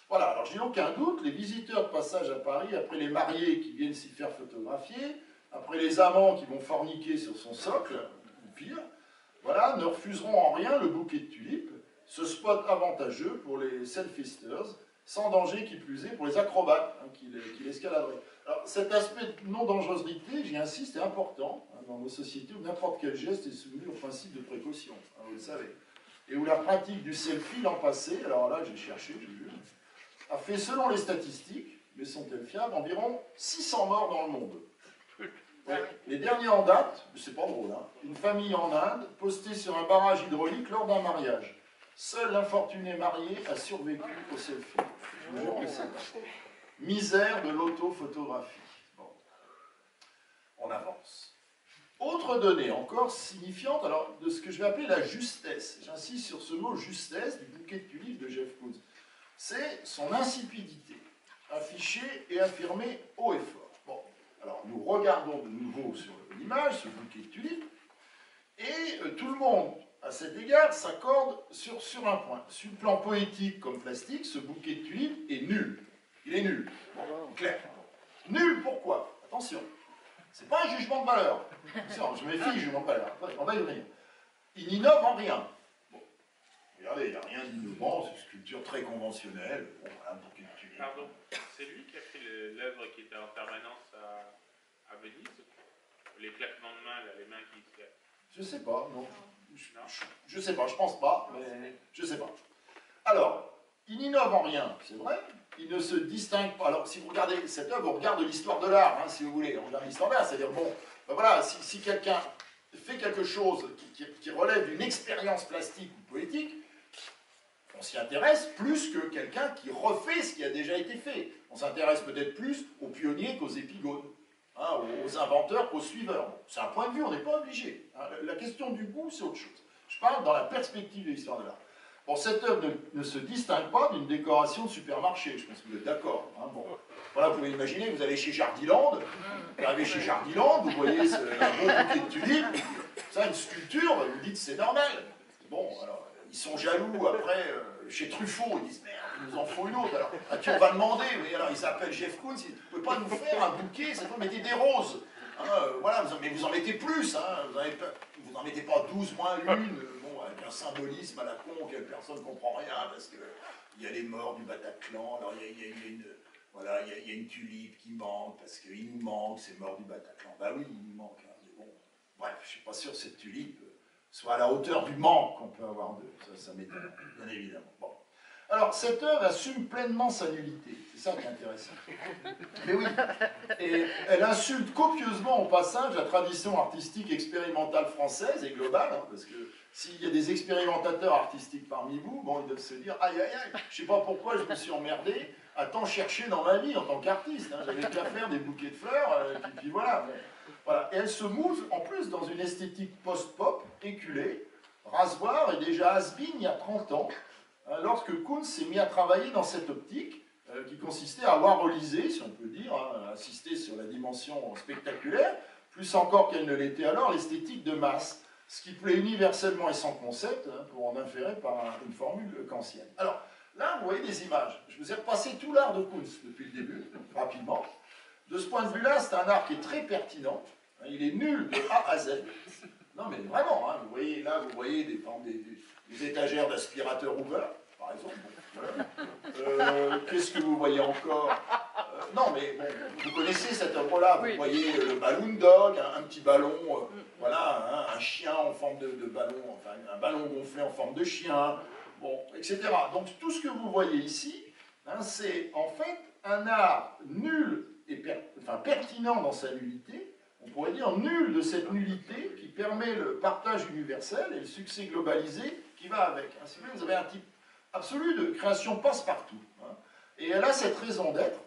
Voilà, alors je n'ai aucun doute, les visiteurs de passage à Paris, après les mariés qui viennent s'y faire photographier, après les amants qui vont forniquer sur son socle, ou pire, voilà, ne refuseront en rien le bouquet de tulipes, ce spot avantageux pour les selfisters, sans danger qui plus est pour les acrobates hein, qui l'escaladeraient. Alors cet aspect de non-dangerosité, j'y insiste, est important hein, dans nos sociétés où n'importe quel geste est soumis au principe de précaution, hein, vous le savez. Et où la pratique du selfie l'an passé, alors là j'ai cherché, j'ai vu, a fait selon les statistiques, mais sont-elles fiables, environ 600 morts dans le monde. Ouais. Les derniers en date, c'est pas drôle, hein, une famille en Inde postée sur un barrage hydraulique lors d'un mariage. Seul l'infortuné marié a survécu au selfie. Je vous jure que c'est vrai. Misère de l'autophotographie. Bon. On avance. Autre donnée encore signifiante alors, de ce que je vais appeler la justesse. J'insiste sur ce mot justesse du bouquet de tulipes de Jeff Koons. C'est son insipidité, affichée et affirmée haut et fort. Bon, alors nous regardons de nouveau sur l'image, ce bouquet de tulipes, et tout le monde, à cet égard, s'accorde sur un point. Sur le plan poétique comme plastique, ce bouquet de tulipes est nul. Il est nul. Bon, clair. Nul, pourquoi? Attention. C'est pas un jugement de valeur. Attention, je méfie du jugement de valeur. On va y venir. Il n'innove en rien. Bon. Regardez, il n'y a rien d'innovant, c'est une sculpture très conventionnelle. Bon, voilà, pour Pardon, c'est lui qui a fait l'œuvre qui était en permanence à Venise? Les claquements de mains, là, les mains qui... Je sais pas, non. Je sais pas, je pense pas, mais je sais pas. Alors, il n'innove en rien, c'est vrai. Il ne se distingue pas. Alors, si vous regardez cette œuvre, on regarde l'histoire de l'art, hein, si vous voulez. On regarde l'histoire de l'art, c'est-à-dire, bon, ben voilà, si quelqu'un fait quelque chose qui relève d'une expérience plastique ou poétique, on s'y intéresse plus que quelqu'un qui refait ce qui a déjà été fait. On s'intéresse peut-être plus aux pionniers qu'aux épigones, hein, aux inventeurs qu'aux suiveurs. C'est un point de vue, on n'est pas obligé. Hein. La question du goût, c'est autre chose. Je parle dans la perspective de l'histoire de l'art. Bon, cette œuvre ne se distingue pas d'une décoration de supermarché, je pense que vous êtes d'accord. Hein, bon. Voilà, vous pouvez imaginer, vous allez chez Jardiland, vous arrivez chez Jardiland, vous voyez un beau bouquet de tulipes, ça, une sculpture, vous vous dites c'est normal. Bon, alors, ils sont jaloux après, chez Truffaut, ils disent merde, il nous en faut une autre. Alors, à qui on va demander, mais alors ils s'appellent Jeff Koons, vous ne pouvez pas nous faire un bouquet, cette fois mettez des roses. Hein, voilà, mais vous en mettez plus, hein, vous n'en mettez pas 12 moins une, bon, avec un symbolisme à la con auquel personne ne comprend rien, parce qu'il y a les morts du Bataclan, alors il y a une tulipe qui manque, parce qu'il nous manque, c'est mort du Bataclan. Bah oui, il nous manque, hein, mais bon, bref, je ne suis pas sûr que cette tulipe soit à la hauteur du manque qu'on peut avoir d'eux, ça m'étonne, bien évidemment. Bon. Alors, cette œuvre assume pleinement sa nullité, c'est ça qui est intéressant. Mais oui, et elle insulte copieusement au passage la tradition artistique expérimentale française et globale, hein, parce que s'il y a des expérimentateurs artistiques parmi vous, bon, ils doivent se dire, aïe aïe aïe, je ne sais pas pourquoi je me suis emmerdé à tant chercher dans ma vie en tant qu'artiste, hein, j'avais qu'à faire des bouquets de fleurs, puis voilà. Mais, voilà. Et elle se moule en plus dans une esthétique post-pop, éculée, rasoir et déjà has-been il y a 30 ans, lorsque Koons s'est mis à travailler dans cette optique, qui consistait à warholiser, si on peut dire, hein, insister sur la dimension spectaculaire, plus encore qu'elle ne l'était alors, l'esthétique de masse, ce qui plaît universellement et sans concept, hein, pour en inférer par une formule kantienne. Alors, là, vous voyez des images. Je vous ai repassé tout l'art de Koons depuis le début, rapidement. De ce point de vue-là, c'est un art qui est très pertinent. Il est nul de A à Z. Non, mais vraiment, hein, vous voyez, là, vous voyez des étagères d'aspirateurs ouverts, par exemple. Voilà. Qu'est-ce que vous voyez encore? Non, mais bon, vous connaissez cette œuvre-là. Vous voyez le balloon dog, un petit ballon, voilà, hein, un chien en forme de ballon, enfin, un ballon gonflé en forme de chien, bon, etc. Donc, tout ce que vous voyez ici, hein, c'est en fait un art nul et pertinent dans sa nullité. On pourrait dire nul de cette nullité qui permet le partage universel et le succès globalisé qui va avec. Hein, si vous avez un type absolu de création passe-partout. Hein, et elle a cette raison d'être,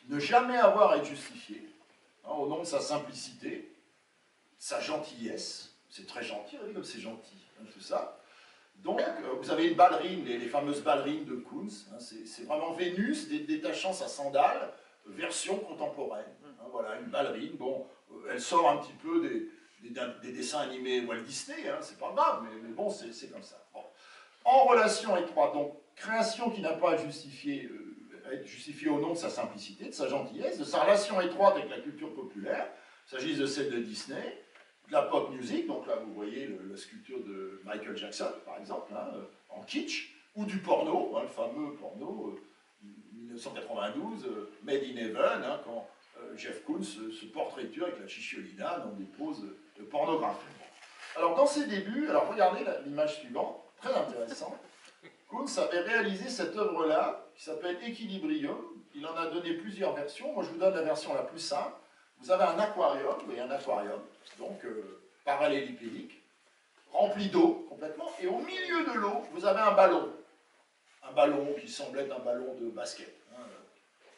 ne jamais avoir à être justifiée, hein, au nom de sa simplicité, sa gentillesse. C'est très gentil, regardez comme c'est gentil, hein, tout ça. Donc, vous avez une ballerine, les fameuses ballerines de Koons, hein, c'est vraiment Vénus détachant sa sandale, version contemporaine. Hein, voilà, une ballerine, bon, elle sort un petit peu des dessins animés Walt Disney, hein, c'est pas grave, mais bon, c'est comme ça. Bon. En relation étroite, donc, création qui n'a pas à être justifiée au nom de sa simplicité, de sa gentillesse, de sa relation étroite avec la culture populaire, il s'agisse de celle de Disney, de la pop music, donc là vous voyez la sculpture de Michael Jackson, par exemple, hein, en kitsch, ou du porno, hein, le fameux porno 1992, Made in Heaven, hein, quand Jeff Koons se portraiture avec la Cicciolina dans des poses de pornographie. Alors dans ses débuts, alors regardez l'image suivante, très intéressant, Koons avait réalisé cette œuvre-là, qui s'appelle Equilibrium, il en a donné plusieurs versions, moi je vous donne la version la plus simple. Vous avez un aquarium, vous voyez un aquarium, donc parallélipédique, rempli d'eau complètement, et au milieu de l'eau, vous avez un ballon qui semble être un ballon de basket, hein,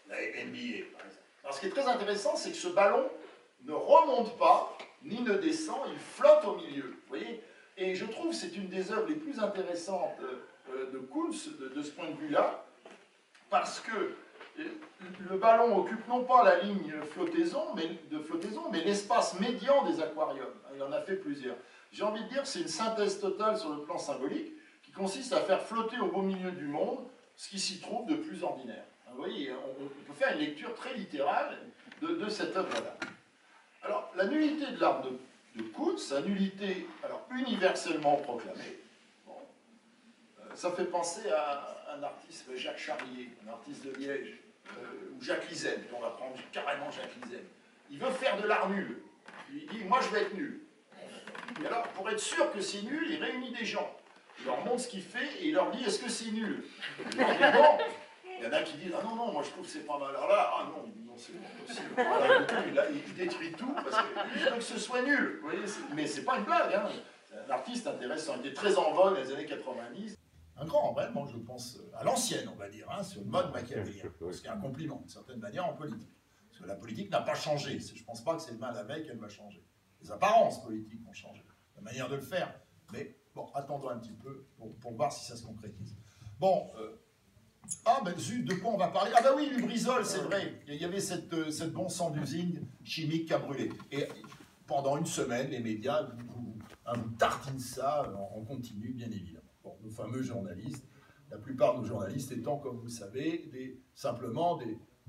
la NBA par exemple. Alors ce qui est très intéressant, c'est que ce ballon ne remonte pas, ni ne descend, il flotte au milieu, vous voyez. Et je trouve que c'est une des œuvres les plus intéressantes de Koons, de ce point de vue-là, parce que le ballon occupe non pas la ligne de flottaison, mais l'espace médian des aquariums. Il en a fait plusieurs. J'ai envie de dire que c'est une synthèse totale sur le plan symbolique, qui consiste à faire flotter au beau milieu du monde ce qui s'y trouve de plus ordinaire. Vous voyez, on peut faire une lecture très littérale de cette œuvre-là. Alors, la nullité de l'art de Koons, sa nullité alors, universellement proclamée, bon, ça fait penser à un artiste, Jacques Charrier, un artiste de Liège, ou Jacques Lizel, on va prendre carrément Jacques Lizel. Il veut faire de l'art nul. Il dit, moi je vais être nul. Et alors, pour être sûr que c'est nul, il réunit des gens. Il leur montre ce qu'il fait et il leur dit, est-ce que c'est nul? Bon, il y en a qui disent, ah non, non, moi je trouve que c'est pas mal. Alors là, ah non, non c'est pas possible. Voilà, il détruit tout parce qu'il veut que ce soit nul. Vous voyez, mais c'est pas une blague, hein. C'est un artiste intéressant, il était très en vogue dans les années 90. Un grand, vraiment, je pense, à l'ancienne, on va dire, hein, sur le mode machiavélien. Ce qui est un compliment, d'une certaine manière, en politique. Parce que la politique n'a pas changé. Je ne pense pas que c'est demain la veille qu'elle va changer. Les apparences politiques vont changer, la manière de le faire. Mais bon, attendons un petit peu pour voir si ça se concrétise. Bon, ah ben zut, de quoi on va parler? Ah ben oui, Lubrizol, c'est vrai. Il y avait cette bon sang d'usine chimique qui a brûlé. Et pendant une semaine, les médias vous tartinent ça en continu, bien évidemment. Bon, nos fameux journalistes, la plupart de nos journalistes étant, comme vous savez, simplement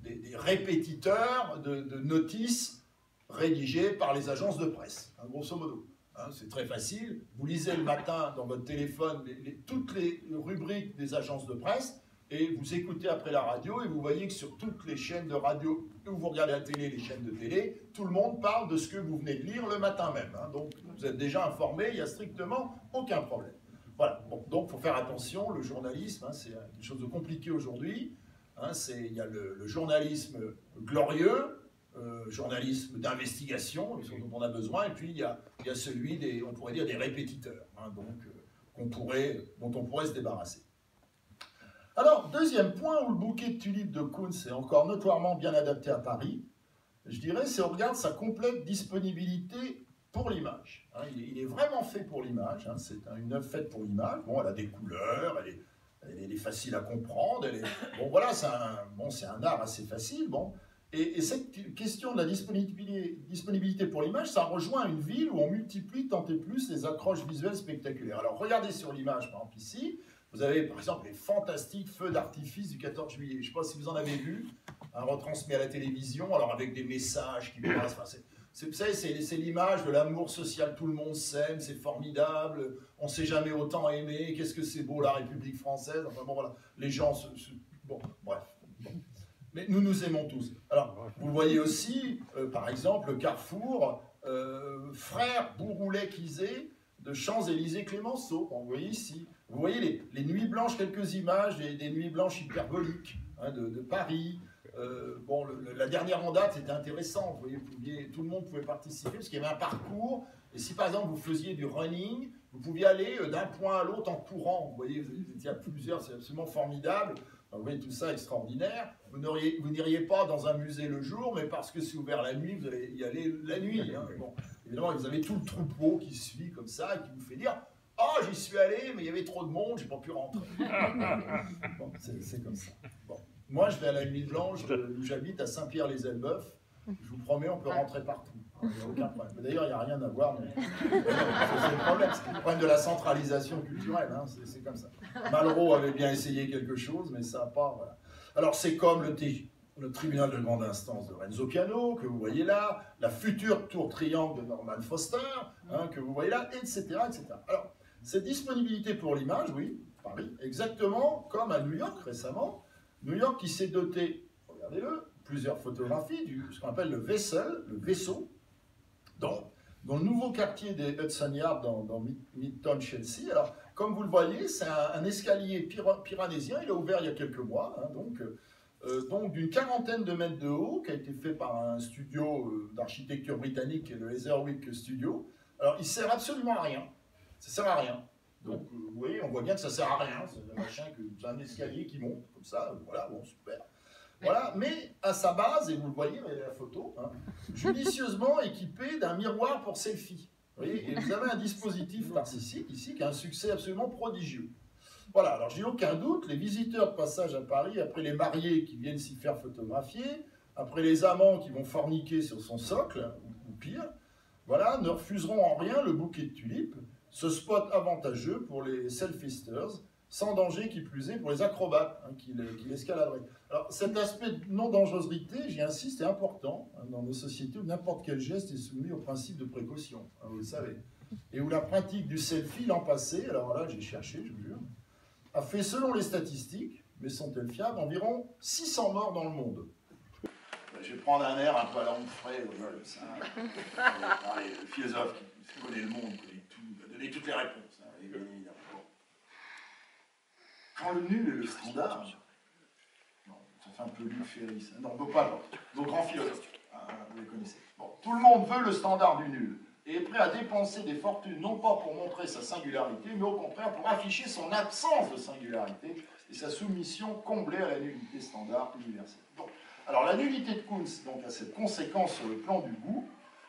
des répétiteurs de notices rédigées par les agences de presse, hein, grosso modo. Hein, c'est très facile. Vous lisez le matin dans votre téléphone toutes les rubriques des agences de presse et vous écoutez après la radio et vous voyez que sur toutes les chaînes de radio où vous regardez la télé, les chaînes de télé, tout le monde parle de ce que vous venez de lire le matin même. Hein, donc vous êtes déjà informé, il n'y a strictement aucun problème. Voilà, bon, donc il faut faire attention, le journalisme, hein, c'est quelque chose de compliqué aujourd'hui. Hein, il y a le journalisme glorieux, journalisme d'investigation, dont on a besoin, et puis il y a celui on pourrait dire, des répétiteurs, hein, donc, dont on pourrait se débarrasser. Alors, deuxième point où le bouquet de tulipes de Koons est encore notoirement bien adapté à Paris, je dirais, c'est on regarde sa complète disponibilité pour l'image. Hein, il est vraiment fait pour l'image, hein, c'est une œuvre faite pour l'image. Bon, elle a des couleurs, elle est facile à comprendre, bon voilà, c'est un art assez facile, bon. Et cette question de la disponibilité pour l'image, ça rejoint une ville où on multiplie tant et plus les accroches visuelles spectaculaires. Alors regardez sur l'image, par exemple ici, vous avez par exemple les fantastiques feux d'artifice du 14 juillet. Je ne sais pas si vous en avez vu, hein, retransmis à la télévision, alors avec des messages qui passent. Enfin, vous savez, c'est l'image de l'amour social, tout le monde s'aime, c'est formidable, on ne s'est jamais autant aimé, qu'est-ce que c'est beau la République française, enfin bon voilà, les gens bon, bref. Bon. Mais nous nous aimons tous. Alors, vous voyez aussi, par exemple, le carrefour Frère Bouroulet-Quizet de Champs-Élysées-Clémenceau. Vous voyez ici. Vous voyez les nuits blanches, quelques images, des nuits blanches hyperboliques, hein, de Paris. Bon, la dernière en date, c'était intéressant. Vous voyez, tout le monde pouvait participer parce qu'il y avait un parcours. Et si par exemple vous faisiez du running, vous pouviez aller d'un point à l'autre en courant. Vous voyez, vous étiez à plusieurs, c'est absolument formidable. Vous voyez tout ça extraordinaire. Vous n'iriez pas dans un musée le jour, mais parce que c'est ouvert la nuit, vous allez y aller la nuit. Hein. Bon, évidemment, vous avez tout le troupeau qui suit comme ça et qui vous fait dire « Oh, j'y suis allé, mais il y avait trop de monde, j'ai pas pu rentrer. » Bon, c'est comme ça. Bon. Moi, je vais à la Nuit Blanche, où j'habite, à Saint-Pierre-les-Elbeufs. Je vous promets, on peut rentrer partout. Il n'y a aucun problème. D'ailleurs, il n'y a rien à voir. C'est le problème. C'est le problème de la centralisation culturelle. Hein. C'est comme ça. Malraux avait bien essayé quelque chose, mais ça n'a pas... Voilà. Alors, c'est comme le tribunal de grande instance de Renzo Piano, que vous voyez là, la future tour triangle de Norman Foster, hein, que vous voyez là, etc., etc. Alors, cette disponibilité pour l'image, oui, Paris, exactement comme à New York récemment. New York qui s'est doté, regardez-le, plusieurs photographies de ce qu'on appelle le vaisseau, dans le nouveau quartier des Hudson Yards dans Midtown Chelsea. Alors, comme vous le voyez, c'est un escalier piranésien, il a ouvert il y a quelques mois, hein, donc d'une quarantaine de mètres de haut, qui a été fait par un studio d'architecture britannique, le Heatherwick Studio. Alors, il ne sert absolument à rien, ça ne sert à rien. Donc, vous voyez, on voit bien que ça ne sert à rien, c'est un escalier qui monte, comme ça, voilà, bon, super. Voilà, mais à sa base, et vous le voyez, la photo, hein, judicieusement équipé d'un miroir pour selfie. Vous voyez, et vous avez un dispositif narcissique ici qui a un succès absolument prodigieux. Voilà, alors j'ai aucun doute, les visiteurs de passage à Paris, après les mariés qui viennent s'y faire photographier, après les amants qui vont forniquer sur son socle, ou pire, voilà, ne refuseront en rien le bouquet de tulipes, ce spot avantageux pour les selfisters sans danger qui plus est pour les acrobates qui l'escaladeraient. Alors cet aspect de non-dangerosité, j'y insiste, est important dans nos sociétés où n'importe quel geste est soumis au principe de précaution, vous le savez, et où la pratique du selfie l'an passé, alors là j'ai cherché, je vous jure, a fait, selon les statistiques, mais sont-elles fiables, environ 600 morts dans le monde. Je vais prendre un air un peu à la Onfray, comme ça. Le philosophe qui connaît le monde, connaît tout, il va donner toutes les réponses. Quand le nul est le standard, non, ça fait un peu Luc Ferry, ça. Non, pas nos grands philosophes, vous les connaissez. Bon, tout le monde veut le standard du nul et est prêt à dépenser des fortunes, non pas pour montrer sa singularité, mais au contraire pour afficher son absence de singularité et sa soumission comblée à la nullité standard universelle. Bon. Alors la nullité de Kuntz donc, a cette conséquence sur le plan du goût.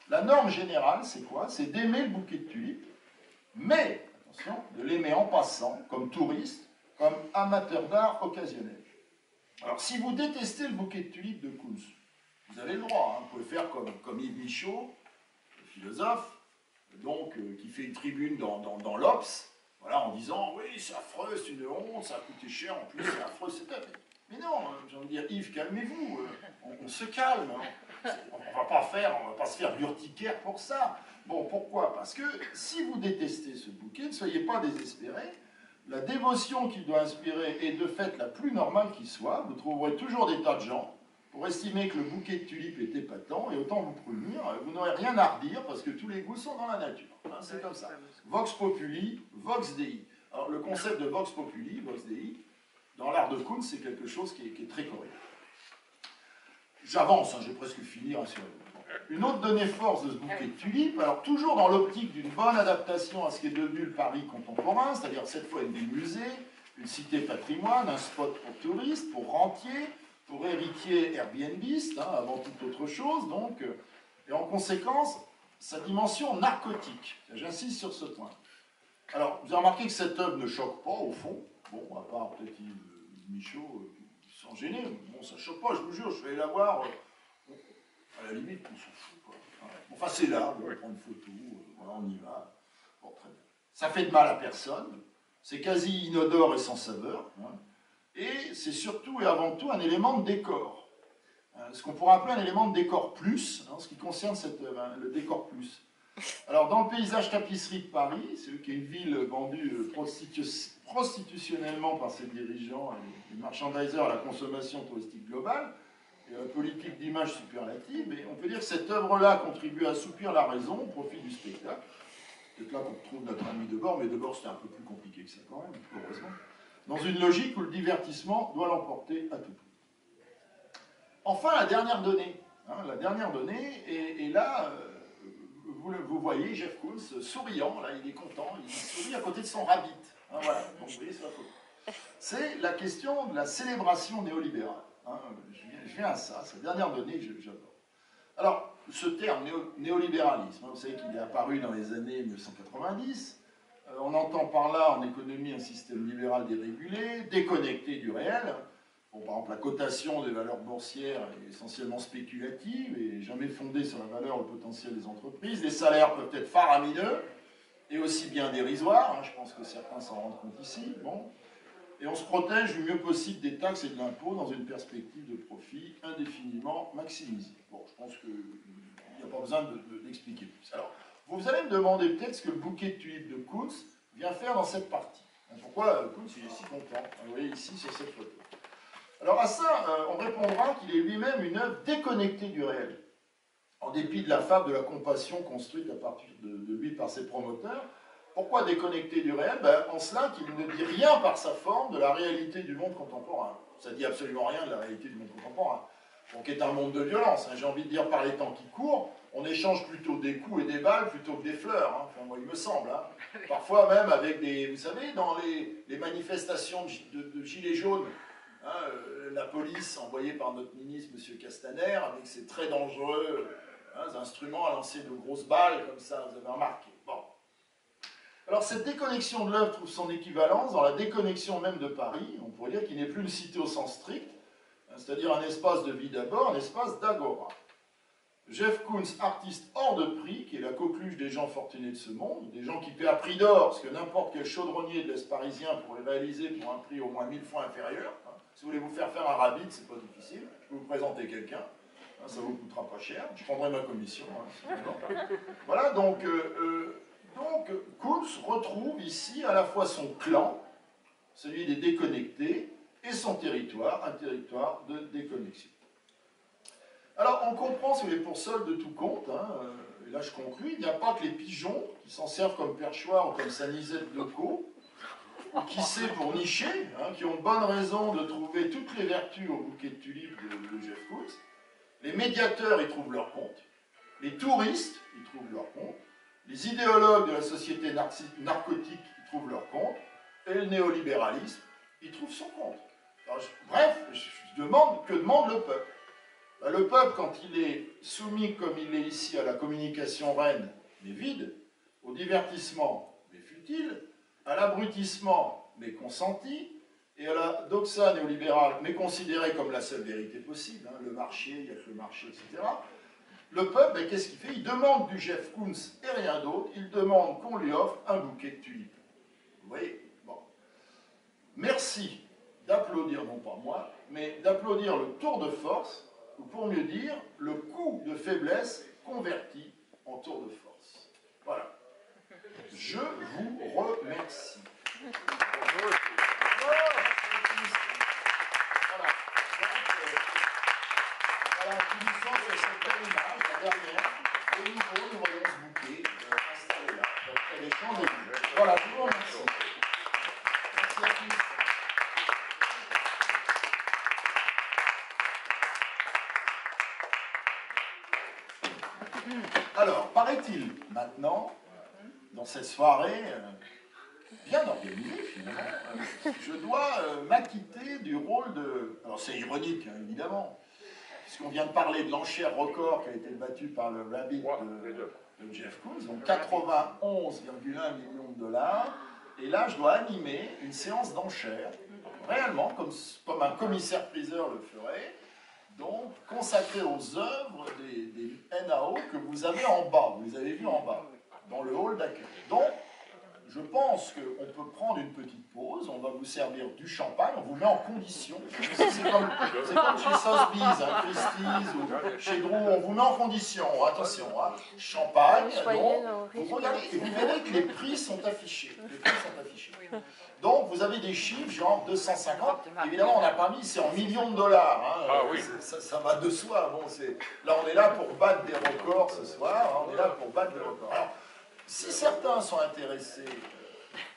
La norme générale, c'est quoi? C'est d'aimer le bouquet de tulipes, mais, attention, de l'aimer en passant, comme touriste, comme amateur d'art occasionnel. Alors si vous détestez le bouquet de tulipes de Kuntz, vous avez le droit, vous pouvez faire comme Yves Michaud, le philosophe, donc, qui fait une tribune dans l'Obs, voilà, en disant « Oui, c'est affreux, c'est une honte, ça a coûté cher, en plus c'est affreux, c'est peut-être... » Mais non, j'ai envie de dire, Yves, calmez-vous, on se calme, on va pas se faire l'urticaire pour ça. Bon, pourquoi? Parce que si vous détestez ce bouquet, ne soyez pas désespérés, la dévotion qu'il doit inspirer est de fait la plus normale qui soit, vous trouverez toujours des tas de gens pour estimer que le bouquet de tulipes est épatant, et autant vous prévenir, vous n'aurez rien à redire, parce que tous les goûts sont dans la nature. C'est comme ça. Vox populi, vox dei. Alors le concept de vox populi, vox dei, dans l'art de Kuntz, c'est quelque chose qui est très correct. J'avance, j'ai presque fini, rassurez-vous. Une autre donnée force de ce bouquet de tulipes, alors toujours dans l'optique d'une bonne adaptation à ce qui est devenu le Paris contemporain, c'est-à-dire cette fois une ville musée, une cité patrimoine, un spot pour touristes, pour rentiers, pour héritiers airbnbistes, avant toute autre chose, donc, et en conséquence, sa dimension narcotique. J'insiste sur ce point. Alors, vous avez remarqué que cette œuvre ne choque pas, au fond, bon, à part peut-être Yves Michaud, qui s'en gênait, bon, ça ne choque pas, je vous jure, je vais aller la voir, à la limite, on s'en fout, quoi. Enfin, c'est là, on va prendre une photo, voilà, on y va. Bon, très bien. Ça fait de mal à personne, c'est quasi inodore et sans saveur, et c'est surtout et avant tout un élément de décor. Ce qu'on pourrait appeler un élément de décor plus, en ce qui concerne cette œuvre, le décor plus. Alors, dans le paysage tapisserie de Paris, qui est une ville vendue prostitutionnellement par ses dirigeants et les merchandisers à la consommation touristique globale, et à la politique d'image superlative, et on peut dire que cette œuvre-là contribue à assoupir la raison au profit du spectacle. C'est là qu'on retrouve notre ami Debord, mais Debord c'était un peu plus compliqué que ça quand même, heureusement. Dans une logique où le divertissement doit l'emporter à tout prix. Enfin, la dernière donnée. La dernière donnée, et là, vous voyez Jeff Koons souriant, là, il est content, il sourit à côté de son rabbit. Voilà, donc vous voyez, c'est la photo. C'est la question de la célébration néolibérale. Je viens à ça, c'est la dernière donnée que j'adore. Alors, ce terme néolibéralisme, vous savez qu'il est apparu dans les années 1990. On entend par là en économie un système libéral dérégulé, déconnecté du réel. Bon, par exemple, la cotation des valeurs boursières est essentiellement spéculative et jamais fondée sur la valeur ou le potentiel des entreprises. Les salaires peuvent être faramineux et aussi bien dérisoires. Je pense que certains s'en rendent compte ici. Bon. Et on se protège du mieux possible des taxes et de l'impôt dans une perspective de profit indéfiniment maximisée. Bon, je pense qu'il n'y a pas besoin d'expliquer plus. Alors, vous allez me demander peut-être ce que le bouquet de tulipes de Kuntz vient faire dans cette partie. Pourquoi Kuntz est si content? Vous voyez ici sur cette photo. Alors à ça, on répondra qu'il est lui-même une œuvre déconnectée du réel. En dépit de la fable de la compassion construite à partir de lui par ses promoteurs. Pourquoi déconnecté du réel? En cela qu'il ne dit rien par sa forme de la réalité du monde contemporain. Ça ne dit absolument rien de la réalité du monde contemporain. Donc est un monde de violence. J'ai envie de dire par les temps qui courent, on échange plutôt des coups et des balles plutôt que des fleurs. Enfin, moi, il me semble. Parfois même avec des... Vous savez, dans les manifestations de gilets jaunes, la police envoyée par notre ministre, M. Castaner, avec ses très dangereux instruments à lancer de grosses balles, comme ça, vous avez remarqué. Bon. Alors cette déconnexion de l'œuvre trouve son équivalence dans la déconnexion même de Paris. On pourrait dire qu'il n'est plus une cité au sens strict, c'est-à-dire un espace de vie d'abord, un espace d'agora. Jeff Koons, artiste hors de prix, qui est la coqueluche des gens fortunés de ce monde, des gens qui paient à prix d'or, parce que n'importe quel chaudronnier de l'Est parisien pourrait réaliser pour un prix au moins 1000 fois inférieur. Hein. Si vous voulez vous faire un rabbit, c'est pas difficile. Je peux vous présenter quelqu'un, hein, ça vous coûtera pas cher. Je prendrai ma commission. Hein, voilà, donc Koons retrouve ici à la fois son clan, celui des déconnectés, et son territoire, un territoire de déconnexion. Alors, on comprend, si vous voulez, pour solde de tout compte, hein, et là je conclus, il n'y a pas que les pigeons qui s'en servent comme perchoir ou comme sanisette de co, ou qui sait pour nicher, hein, qui ont bonne raison de trouver toutes les vertus au bouquet de tulipes de Jeff Koons. Les médiateurs y trouvent leur compte, les touristes y trouvent leur compte, les idéologues de la société narcotique y trouvent leur compte, et le néolibéralisme y trouve son compte. Alors, bref, je demande, que demande le peuple? Le peuple, quand il est soumis, comme il est ici, à la communication reine, mais vide, au divertissement, mais futile, à l'abrutissement, mais consenti, et à la doxa néolibérale, mais considérée comme la seule vérité possible, hein, le marché, il n'y a que le marché, etc. Le peuple, ben, qu'est-ce qu'il fait? Il demande du Jeff Koons et rien d'autre, il demande qu'on lui offre un bouquet de tulipes. Vous voyez? Bon. Merci d'applaudir, non pas moi, mais d'applaudir le tour de force, ou pour mieux dire, le coup de faiblesse converti en tour de force. Voilà. Je vous remercie. Voilà, finissons sur cette belle image, la dernière, et nous voyons ce bouquet installé là, près des Champs-Élysées. Voilà, je vous remercie. Merci à tous. Alors, paraît-il maintenant, dans cette soirée bien organisée finalement, je dois m'acquitter du rôle de... Alors c'est ironique, hein, évidemment, puisqu'on vient de parler de l'enchère record qui a été battue par le Rabbit de Jeff Koons, donc 91,1 millions de dollars, et là je dois animer une séance d'enchères, réellement, comme un commissaire-priseur le ferait, donc consacré aux œuvres des NAO que vous avez en bas, vous les avez vus en bas, dans le hall d'accueil. Donc, je pense qu'on peut prendre une petite pause, on va vous servir du champagne, on vous met en condition. C'est comme chez Sotheby's, hein, Christie's ou chez Drew, on vous met en condition, attention, hein, champagne, donc, vous regardez, et vous verrez que les prix sont affichés. Les prix sont affichés. Donc vous avez des chiffres, genre 250, évidemment on n'a pas mis, c'est en millions de dollars, hein, ah, oui. ça va de soi, bon, là on est là pour battre des records ce soir, hein, on est là pour battre des records. Alors, si certains sont intéressés,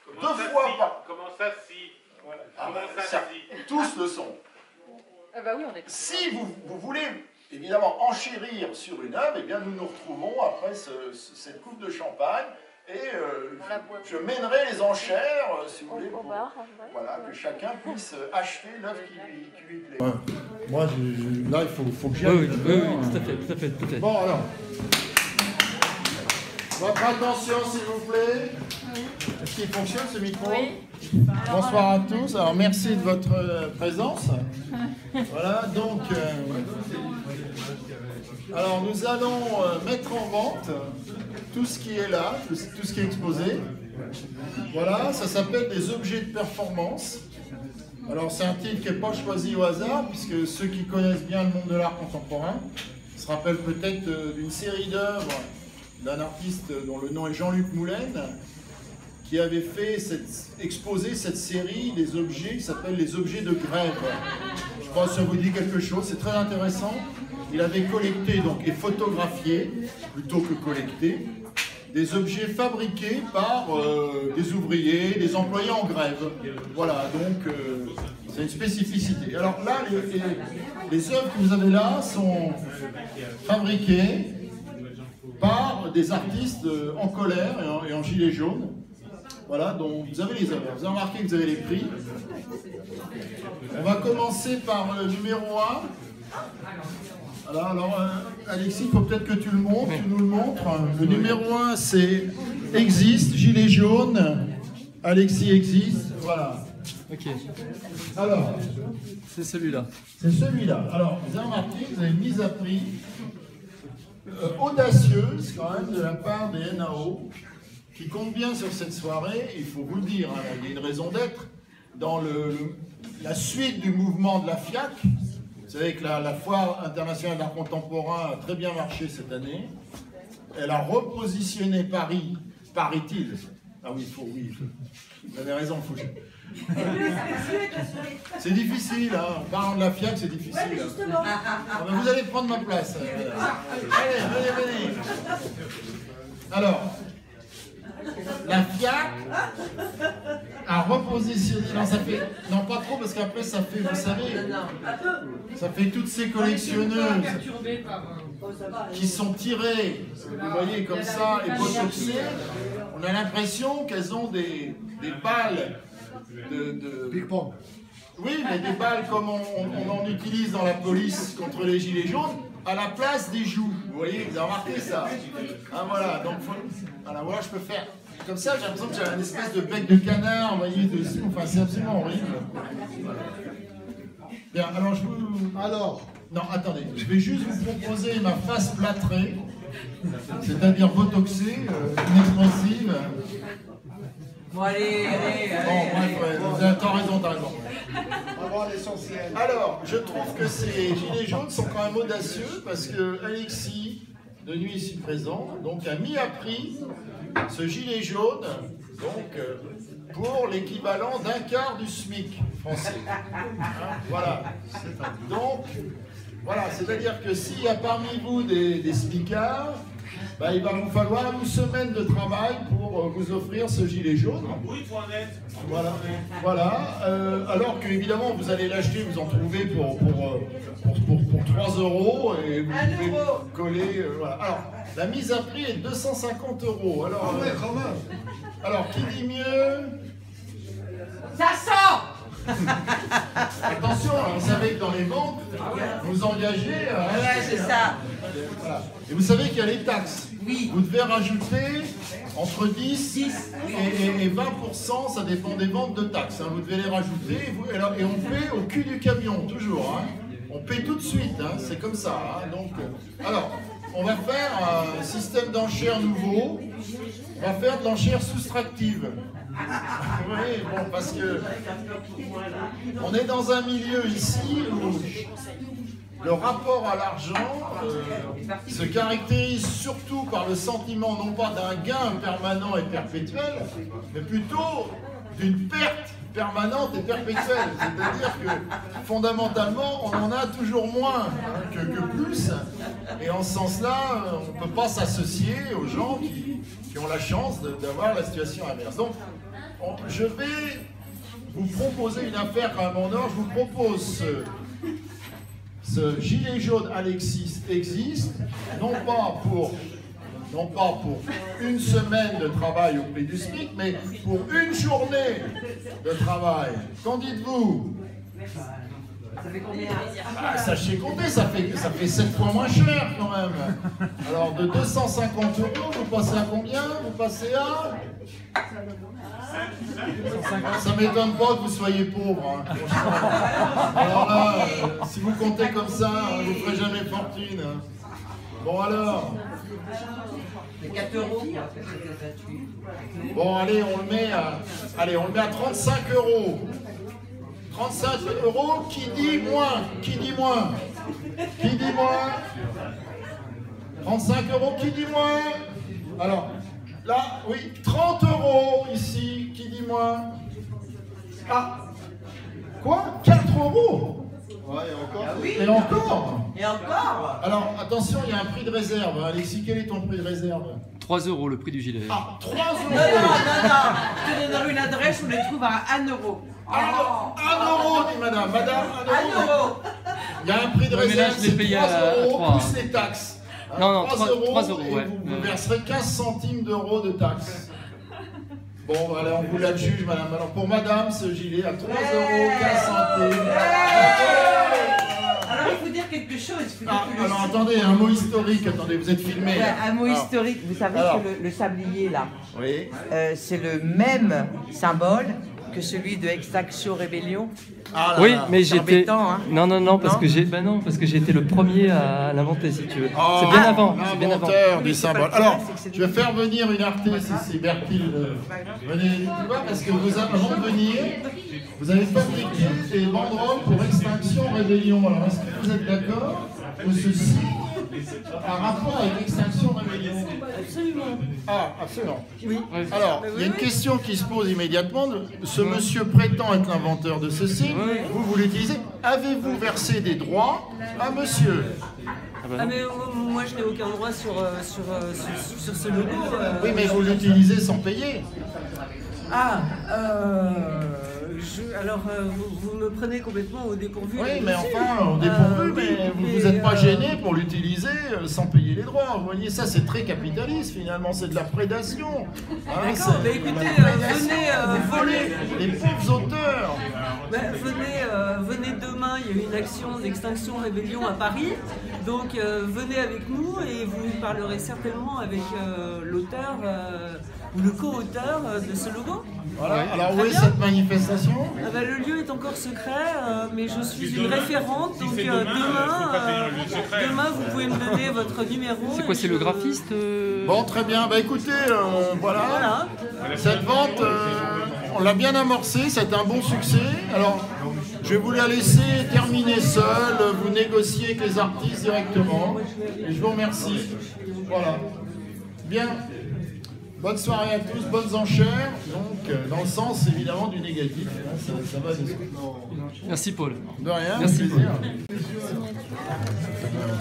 comment ça si voilà. Tous le sont. Ah bah oui, on est... Si vous voulez évidemment enchérir sur une œuvre, eh bien nous nous retrouvons après cette coupe de champagne et je mènerai les enchères, si vous voulez, pour voilà, que chacun puisse acheter l'œuvre qui lui plaît. Moi, là, il faut que j'y aille. Oui, tout à fait. Bon, alors. Votre attention, s'il vous plaît. Est-ce qu'il fonctionne, ce micro? Oui. Bonsoir à tous. Alors, merci de votre présence. Voilà, donc... alors, nous allons mettre en vente tout ce qui est là, tout ce qui est exposé. Voilà, ça s'appelle des objets de performance. Alors, c'est un titre qui n'est pas choisi au hasard, puisque ceux qui connaissent bien le monde de l'art contemporain se rappellent peut-être d'une série d'œuvres d'un artiste dont le nom est Jean-Luc Moulin, qui avait fait exposer cette série des objets qui s'appelle les objets de grève. Je pense que ça vous dit quelque chose, c'est très intéressant. Il avait collecté donc, et photographié, plutôt que collecté, des objets fabriqués par des ouvriers, des employés en grève. Voilà, donc c'est une spécificité. Alors là, les œuvres que vous avez là sont fabriquées par des artistes en colère et en gilet jaune. Voilà, donc vous avez les œuvres. Vous avez remarqué que vous avez les prix. On va commencer par le numéro 1. Alors Alexis, il faut peut-être que tu nous le montres. Le numéro 1, c'est Existe, gilet jaune. Alexis existe, voilà. Ok. Alors, c'est celui-là. C'est celui-là. Alors, vous avez remarqué, vous avez une mise à prix audacieuse quand même de la part des NAO qui comptent bien sur cette soirée. Il faut vous le dire, hein, il y a une raison d'être. Dans la suite du mouvement de la FIAC, vous savez que la Foire internationale d'art contemporain a très bien marché cette année. Elle a repositionné Paris, paraît-il. Ah oui, oui, vous avez raison, faut. C'est difficile, hein. En parlant de la FIAC, c'est difficile. Ouais, justement. Ah, vous allez prendre ma place. Allez, venez. Alors, la FIAC a repositionné. Non, ça fait. Non, pas trop, parce qu'après, ça fait, vous savez, ça fait toutes ces collectionneuses qui sont tirées, vous voyez, comme ça, et botoxées. On a l'impression qu'elles ont des balles de... Ping-pong. Oui, mais des balles comme on en utilise dans la police contre les gilets jaunes, à la place des joues. Vous voyez, vous avez remarqué ça. Hein, voilà, donc voilà, je peux faire comme ça, j'ai l'impression que j'ai une espèce de bec de canard, vous voyez, dessus. Enfin, c'est absolument horrible. Bien, alors non, attendez, je vais juste vous proposer ma face plâtrée, c'est-à-dire botoxée, inexpensive. Bon, allez. Bon, bref, t'as raison. On va voir l'essentiel. Alors, je trouve que ces gilets jaunes sont quand même audacieux parce que Alexis, de nuit ici présent, donc a mis à prix ce gilet jaune, donc pour l'équivalent d'un quart du SMIC français. Hein, voilà. Donc, voilà, c'est-à-dire que s'il y a parmi vous des smicards, bah, il va vous falloir une semaine de travail pour vous offrir ce gilet jaune. Voilà. Alors que évidemment vous allez l'acheter, vous en trouvez pour 3 € et vous pouvez coller. Voilà. Alors, la mise à prix est 250 €. Alors, alors qui dit mieux? Ça sent. Attention, vous savez que dans les banques, vous engagez. Ouais, c'est ça. Voilà. Et vous savez qu'il y a les taxes. Oui. Vous devez rajouter entre 10 et 20%, ça dépend des ventes de taxes. Hein. Vous devez les rajouter et on paie au cul du camion, toujours. Hein. On paie tout de suite, hein. C'est comme ça. Hein. Donc, alors, on va faire un système d'enchères nouveau. On va faire de l'enchère soustractive. Oui, bon, parce que on est dans un milieu ici où le rapport à l'argent se caractérise surtout par le sentiment non pas d'un gain permanent et perpétuel, mais plutôt d'une perte permanente et perpétuelle. C'est-à-dire que fondamentalement, on en a toujours moins que plus. Et en ce sens-là, on ne peut pas s'associer aux gens qui ont la chance d'avoir la situation inverse. Donc, je vais vous proposer une affaire quand même en or. Je vous propose ce gilet jaune Alexis existe, non pas pour une semaine de travail au prix du SMIC, mais pour une journée de travail. Qu'en dites-vous? Ça fait combien? Sachez compter, ça fait 7 fois moins cher quand même. Alors de 250 €, vous passez à combien? Vous passez à... Ça m'étonne pas que vous soyez pauvre. Hein, alors là, si vous comptez comme ça, vous ne ferez jamais fortune. Hein. Bon alors. 4 €. Bon allez, on le met à 35 €. 35 €, qui dit moins? Qui dit moins? Qui dit moins? 35 €, qui dit moins? Alors, là, oui, 30 € ici, qui dit moins? Ah, quoi? 4 €? Ouais, et encore? Ah oui. Et encore? Et encore? Alors, attention, il y a un prix de réserve. Alexis, quel est ton prix de réserve? 3 € le prix du gilet. Ah, 3 €. Non, je te donnerai une adresse, on les trouve à 1 €. 1 €, dit madame. Madame, 1 €. Il y a un prix de Ouais, mais là, réserve, je l'ai c'est payé 3 à € 3, plus les taxes. Hein, Non, 3 €, et ouais. vous verserez 15 centimes d'euros de taxes. Bon, voilà, on vous la juge, madame. Alors, pour madame, ce gilet à 3 €, 15 centimes. Alors, il faut dire quelque chose. Alors, attendez, un mot historique. Attendez, vous êtes filmé. Ouais, un mot historique. Vous savez Alors. que le sablier, là, Oui. c'est le même symbole que celui de Extinction Rebellion. Ah là Oui, là. mais C'est j'étais. embêtant, hein. Non, parce Non que j'ai été le premier à l'inventer, si tu veux. Oh, c'est bien avant. C'est bien avant. L'inventeur Oui, des c'est pas symboles. le problème, Alors, c'est que c'est je vais faire venir une artiste ici, Berthilde. Venez, tu vois, parce que vous, avant de venir, vous avez fabriqué des banderoles pour Extinction Rébellion. Alors, est-ce que vous êtes d'accord que ceci a un rapport avec Extinction Rébellion? Absolument. Ah, absolument. Oui. Alors, il y a une question qui se pose immédiatement. Ce monsieur prétend être l'inventeur de ceci. Vous l'utilisez. Avez-vous versé des droits à monsieur? Ah mais moi je n'ai aucun droit sur ce logo. Oui, mais vous l'utilisez sans payer. Ah, alors vous me prenez complètement au dépourvu. Oui, mais là-dessus. enfin, au dépourvu, Oui, mais vous mais, vous n'êtes pas gêné pour l'utiliser sans payer les droits. Vous voyez, ça c'est très capitaliste finalement, c'est de la prédation. Hein, D'accord, c'est- mais écoutez, venez voler. Les pauvres auteurs. Venez demain, il y a une action d'Extinction Rébellion à Paris. Donc venez avec nous et vous parlerez certainement avec l'auteur ou le co-auteur de ce logo. Voilà. Alors où Très est bien. cette manifestation? Ah bah, le lieu est encore secret, mais je suis une demain, référente, donc c'est demain, faut pas tenir le lieu secret. demain vous pouvez me donner votre numéro. C'est quoi, et c'est le je- graphiste Bon, très bien. Bah écoutez, voilà. Voilà. Cette vente, on l'a bien amorcée, c'était un bon succès. Alors, je vais vous la laisser terminer seule, vous négociez avec les artistes directement. Et je vous remercie. Voilà. Bien. Bonne soirée à tous, bonnes enchères. Donc, dans le sens évidemment du négatif. Hein, ça va de soi. Merci Paul. De rien, Merci, plaisir.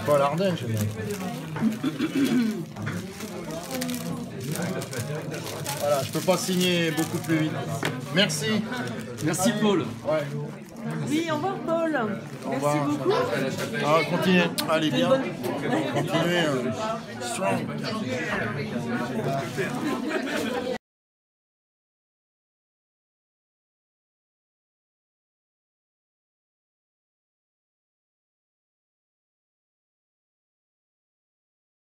Pas l'Ardenne, je veux dire. Voilà, je peux pas signer beaucoup plus vite. Merci. Merci Paul. Ouais. Oui, au revoir Paul. Au Merci revoir. beaucoup. Ah, continuez. Allez, bien. Continuez. Strong.